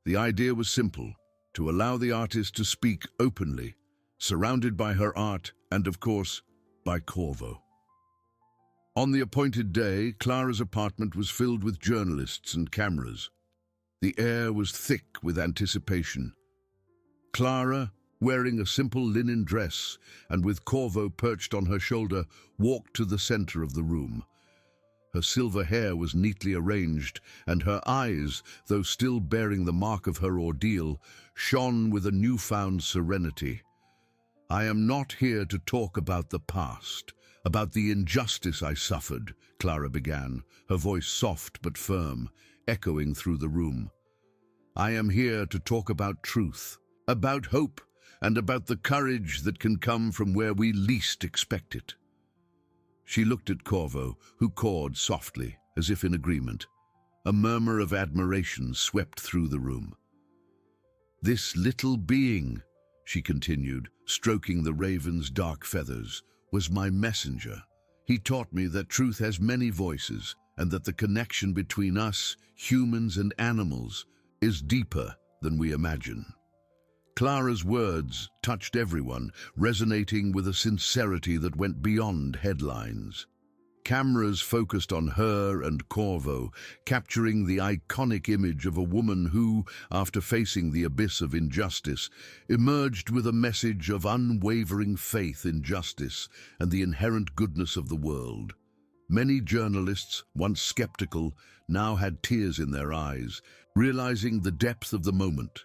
The idea was simple: to allow the artist to speak openly, surrounded by her art and, of course, by Corvo. On the appointed day, Clara's apartment was filled with journalists and cameras. The air was thick with anticipation. Clara, wearing a simple linen dress and with Corvo perched on her shoulder, walked to the center of the room. Her silver hair was neatly arranged, and her eyes, though still bearing the mark of her ordeal, shone with a newfound serenity. "I am not here to talk about the past, about the injustice I suffered," Clara began, her voice soft but firm, echoing through the room. "I am here to talk about truth, about hope, and about the courage that can come from where we least expect it." She looked at Corvo, who cawed softly, as if in agreement. A murmur of admiration swept through the room. This little being, she continued, stroking the raven's dark feathers, was my messenger. He taught me that truth has many voices and that the connection between us, humans and animals, is deeper than we imagine. Clara's words touched everyone, resonating with a sincerity that went beyond headlines. Cameras focused on her and Corvo, capturing the iconic image of a woman who, after facing the abyss of injustice, emerged with a message of unwavering faith in justice and the inherent goodness of the world. Many journalists, once skeptical, now had tears in their eyes, realizing the depth of the moment.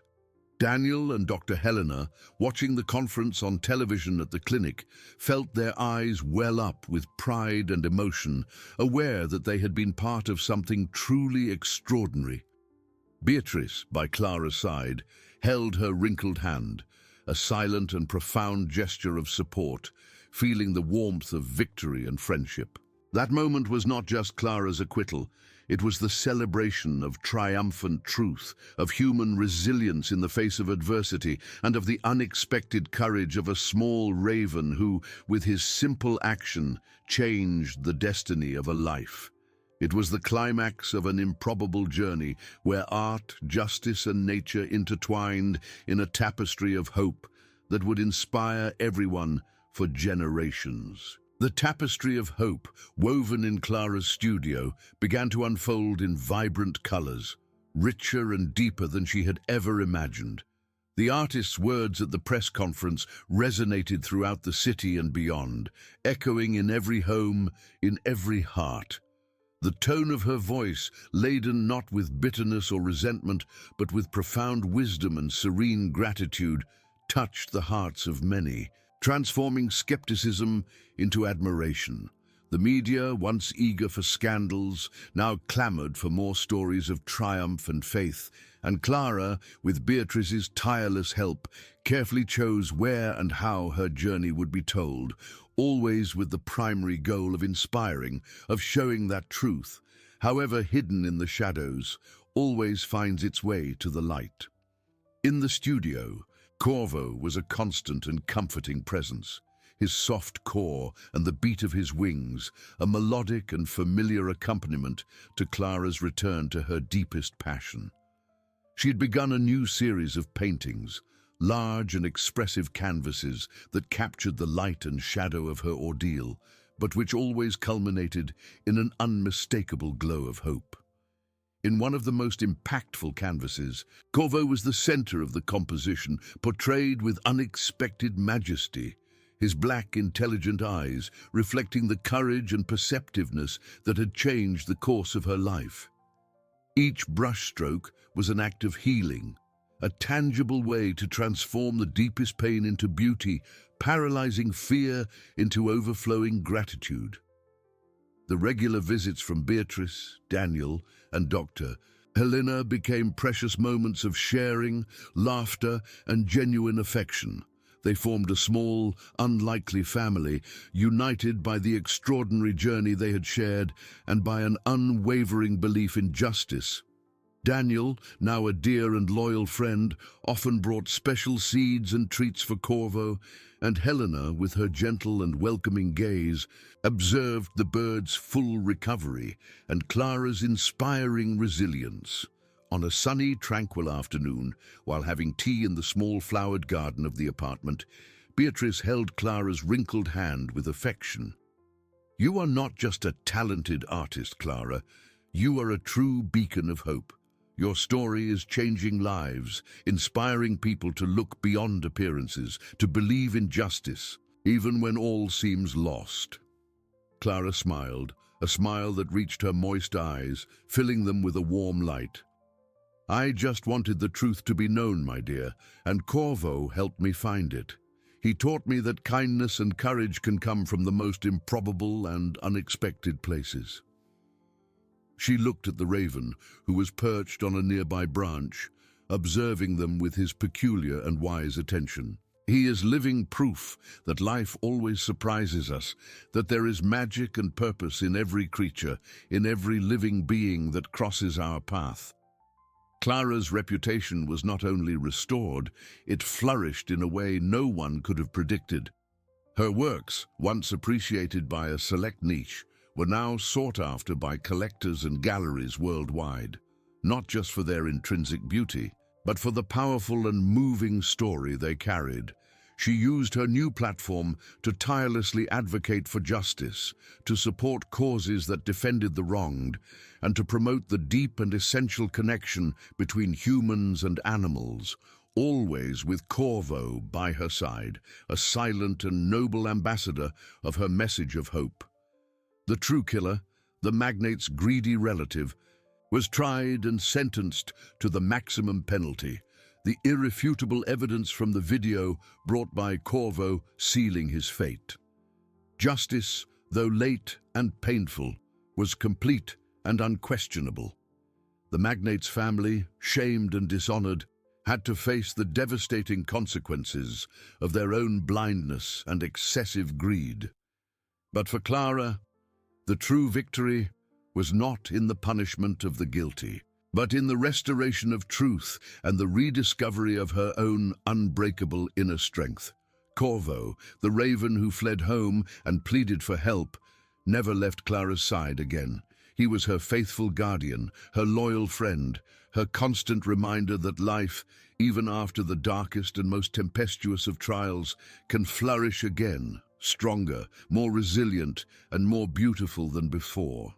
Daniel and Dr. Helena, watching the conference on television at the clinic, felt their eyes well up with pride and emotion, aware that they had been part of something truly extraordinary. Beatrice, by Clara's side, held her wrinkled hand, a silent and profound gesture of support, feeling the warmth of victory and friendship. That moment was not just Clara's acquittal. It was the celebration of triumphant truth, of human resilience in the face of adversity, and of the unexpected courage of a small raven who, with his simple action, changed the destiny of a life. It was the climax of an improbable journey where art, justice, and nature intertwined in a tapestry of hope that would inspire everyone for generations. The tapestry of hope, woven in Clara's studio, began to unfold in vibrant colors, richer and deeper than she had ever imagined. The artist's words at the press conference resonated throughout the city and beyond, echoing in every home, in every heart. The tone of her voice, laden not with bitterness or resentment, but with profound wisdom and serene gratitude, touched the hearts of many, transforming skepticism into admiration. The media, once eager for scandals, now clamored for more stories of triumph and faith, and Clara, with Beatrice's tireless help, carefully chose where and how her journey would be told, always with the primary goal of inspiring, of showing that truth, however hidden in the shadows, always finds its way to the light. In the studio, Corvo was a constant and comforting presence. His soft caw and the beat of his wings, a melodic and familiar accompaniment to Clara's return to her deepest passion. She had begun a new series of paintings, large and expressive canvases that captured the light and shadow of her ordeal, but which always culminated in an unmistakable glow of hope. In one of the most impactful canvases, Corvo was the center of the composition, portrayed with unexpected majesty, his black, intelligent eyes reflecting the courage and perceptiveness that had changed the course of her life. Each brushstroke was an act of healing, a tangible way to transform the deepest pain into beauty, paralyzing fear into overflowing gratitude. The regular visits from Beatrice, Daniel, and Dr. Helena became precious moments of sharing, laughter, and genuine affection. They formed a small, unlikely family, united by the extraordinary journey they had shared and by an unwavering belief in justice. Daniel, now a dear and loyal friend, often brought special seeds and treats for Corvo, and Helena, with her gentle and welcoming gaze, observed the bird's full recovery and Clara's inspiring resilience. On a sunny, tranquil afternoon, while having tea in the small flowered garden of the apartment, Beatrice held Clara's wrinkled hand with affection. "You are not just a talented artist, Clara. You are a true beacon of hope. Your story is changing lives, inspiring people to look beyond appearances, to believe in justice, even when all seems lost." Clara smiled, a smile that reached her moist eyes, filling them with a warm light. "I just wanted the truth to be known, my dear, and Corvo helped me find it. He taught me that kindness and courage can come from the most improbable and unexpected places." She looked at the raven, who was perched on a nearby branch, observing them with his peculiar and wise attention. "He is living proof that life always surprises us, that there is magic and purpose in every creature, in every living being that crosses our path." Clara's reputation was not only restored, it flourished in a way no one could have predicted. Her works, once appreciated by a select niche, were now sought after by collectors and galleries worldwide, not just for their intrinsic beauty, but for the powerful and moving story they carried. She used her new platform to tirelessly advocate for justice, to support causes that defended the wronged, and to promote the deep and essential connection between humans and animals, always with Corvo by her side, a silent and noble ambassador of her message of hope. The true killer, the magnate's greedy relative, was tried and sentenced to the maximum penalty, the irrefutable evidence from the video brought by Corvo sealing his fate. Justice, though late and painful, was complete and unquestionable. The magnate's family, shamed and dishonored, had to face the devastating consequences of their own blindness and excessive greed. But for Clara, the true victory was not in the punishment of the guilty, but in the restoration of truth and the rediscovery of her own unbreakable inner strength. Corvo, the raven who fled home and pleaded for help, never left Clara's side again. He was her faithful guardian, her loyal friend, her constant reminder that life, even after the darkest and most tempestuous of trials, can flourish again, stronger, more resilient, and more beautiful than before.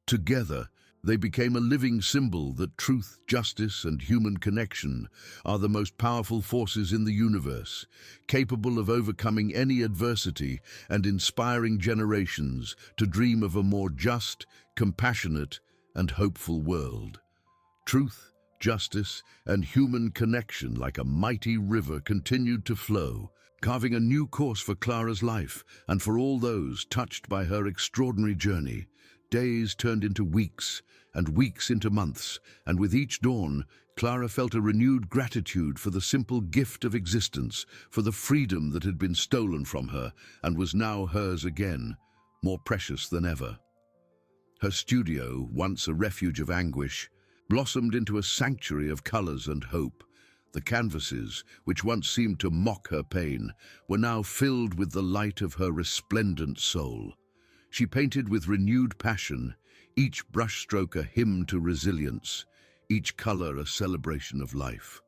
Together, they became a living symbol that truth, justice, and human connection are the most powerful forces in the universe, capable of overcoming any adversity and inspiring generations to dream of a more just, compassionate, and hopeful world. Truth, justice, and human connection, like a mighty river, continued to flow, carving a new course for Clara's life and for all those touched by her extraordinary journey. Days turned into weeks, and weeks into months, and with each dawn, Clara felt a renewed gratitude for the simple gift of existence, for the freedom that had been stolen from her and was now hers again, more precious than ever. Her studio, once a refuge of anguish, blossomed into a sanctuary of colors and hope. The canvases, which once seemed to mock her pain, were now filled with the light of her resplendent soul. She painted with renewed passion, each brushstroke a hymn to resilience, each color a celebration of life.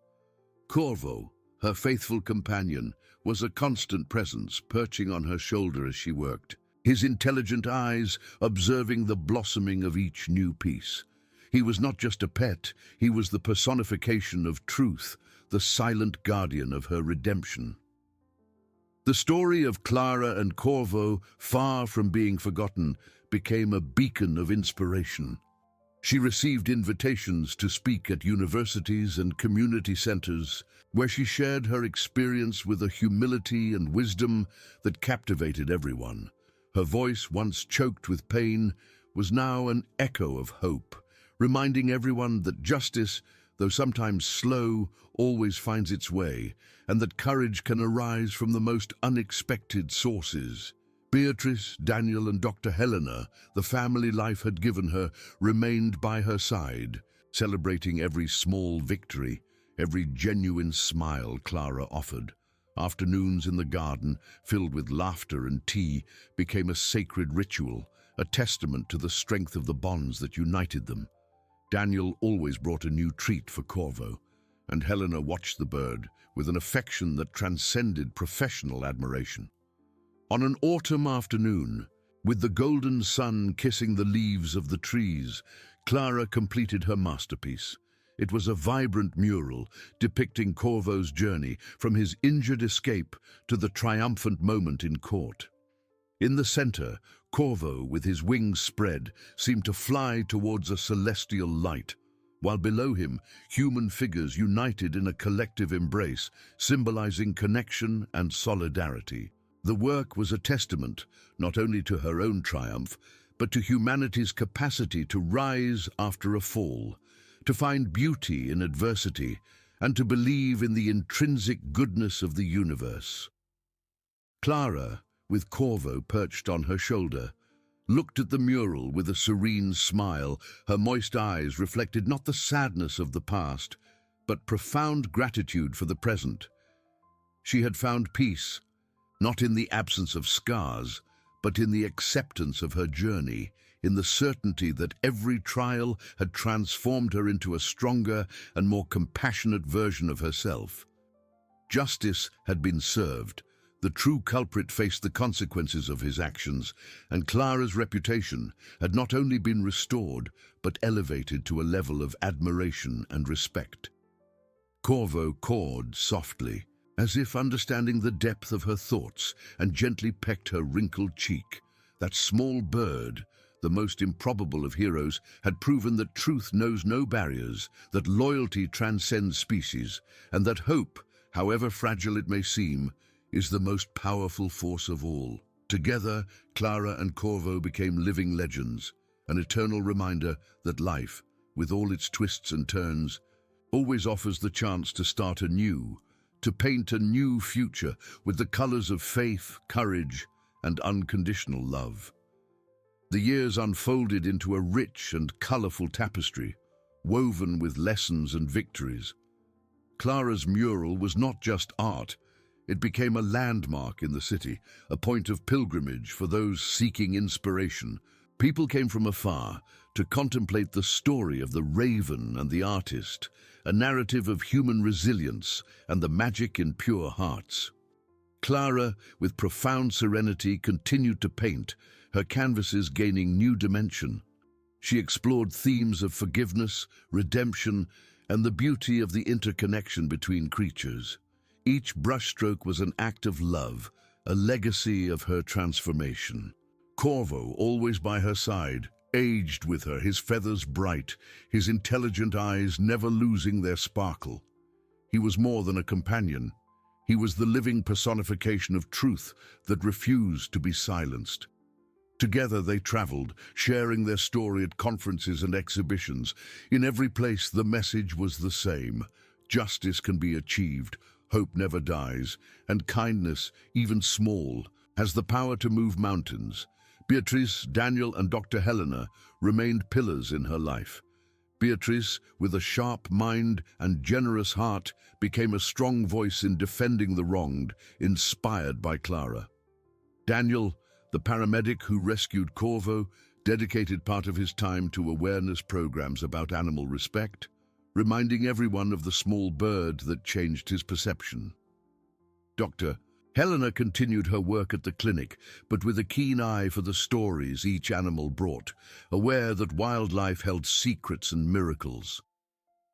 Corvo, her faithful companion, was a constant presence, perching on her shoulder as she worked, his intelligent eyes observing the blossoming of each new piece. He was not just a pet, he was the personification of truth, the silent guardian of her redemption. The story of Clara and Corvo, far from being forgotten, became a beacon of inspiration. She received invitations to speak at universities and community centers, where she shared her experience with a humility and wisdom that captivated everyone. Her voice, once choked with pain, was now an echo of hope, reminding everyone that justice, though sometimes slow, always finds its way, and that courage can arise from the most unexpected sources. Beatrice, Daniel, and Dr. Helena, the family life had given her, remained by her side, celebrating every small victory, every genuine smile Clara offered. Afternoons in the garden, filled with laughter and tea, became a sacred ritual, a testament to the strength of the bonds that united them. Daniel always brought a new treat for Corvo, and Helena watched the bird with an affection that transcended professional admiration. On an autumn afternoon, with the golden sun kissing the leaves of the trees, Clara completed her masterpiece. It was a vibrant mural depicting Corvo's journey from his injured escape to the triumphant moment in court. In the center, Corvo, with his wings spread, seemed to fly towards a celestial light, while below him, human figures united in a collective embrace, symbolizing connection and solidarity. The work was a testament not only to her own triumph, but to humanity's capacity to rise after a fall, to find beauty in adversity, and to believe in the intrinsic goodness of the universe. Clara, with Corvo perched on her shoulder, looked at the mural with a serene smile. Her moist eyes reflected not the sadness of the past, but profound gratitude for the present. She had found peace, not in the absence of scars, but in the acceptance of her journey, in the certainty that every trial had transformed her into a stronger and more compassionate version of herself. Justice had been served. The true culprit faced the consequences of his actions, and Clara's reputation had not only been restored, but elevated to a level of admiration and respect. Corvo cawed softly, as if understanding the depth of her thoughts, and gently pecked her wrinkled cheek. That small bird, the most improbable of heroes, had proven that truth knows no barriers, that loyalty transcends species, and that hope, however fragile it may seem, is the most powerful force of all. Together, Clara and Corvo became living legends, an eternal reminder that life, with all its twists and turns, always offers the chance to start anew, to paint a new future with the colors of faith, courage, and unconditional love. The years unfolded into a rich and colorful tapestry, woven with lessons and victories. Clara's mural was not just art. It became a landmark in the city, a point of pilgrimage for those seeking inspiration. People came from afar to contemplate the story of the raven and the artist, a narrative of human resilience and the magic in pure hearts. Clara, with profound serenity, continued to paint, her canvases gaining new dimension. She explored themes of forgiveness, redemption, and the beauty of the interconnection between creatures. Each brushstroke was an act of love, a legacy of her transformation. Corvo, always by her side, aged with her, his feathers bright, his intelligent eyes never losing their sparkle. He was more than a companion. He was the living personification of truth that refused to be silenced. Together they traveled, sharing their story at conferences and exhibitions. In every place the message was the same: justice can be achieved, hope never dies, and kindness, even small, has the power to move mountains. Beatrice, Daniel, and Dr. Helena remained pillars in her life. Beatrice, with a sharp mind and generous heart, became a strong voice in defending the wronged, inspired by Clara. Daniel, the paramedic who rescued Corvo, dedicated part of his time to awareness programs about animal respect, reminding everyone of the small bird that changed his perception. Dr. Helena continued her work at the clinic, but with a keen eye for the stories each animal brought, aware that wildlife held secrets and miracles.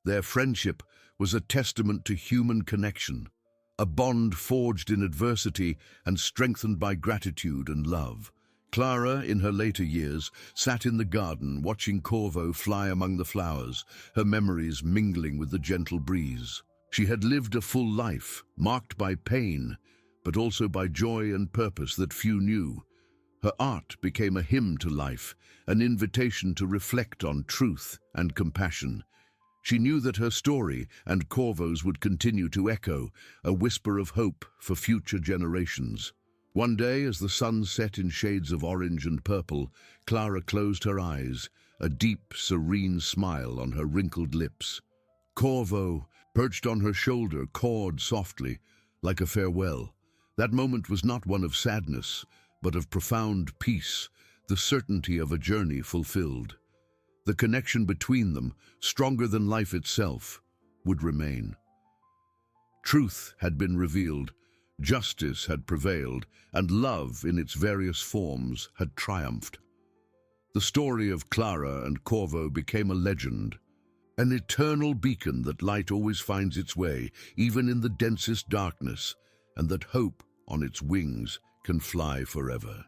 Their friendship was a testament to human connection, a bond forged in adversity and strengthened by gratitude and love. Clara, in her later years, sat in the garden watching Corvo fly among the flowers, her memories mingling with the gentle breeze. She had lived a full life, marked by pain, but also by joy and purpose that few knew. Her art became a hymn to life, an invitation to reflect on truth and compassion. She knew that her story and Corvo's would continue to echo, a whisper of hope for future generations. One day, as the sun set in shades of orange and purple, Clara closed her eyes, a deep, serene smile on her wrinkled lips. Corvo, perched on her shoulder, cawed softly, like a farewell. That moment was not one of sadness, but of profound peace, the certainty of a journey fulfilled. The connection between them, stronger than life itself, would remain. Truth had been revealed, justice had prevailed, and love in its various forms had triumphed. The story of Clara and Corvo became a legend, an eternal beacon that light always finds its way, even in the densest darkness, and that hope, on its wings, can fly forever.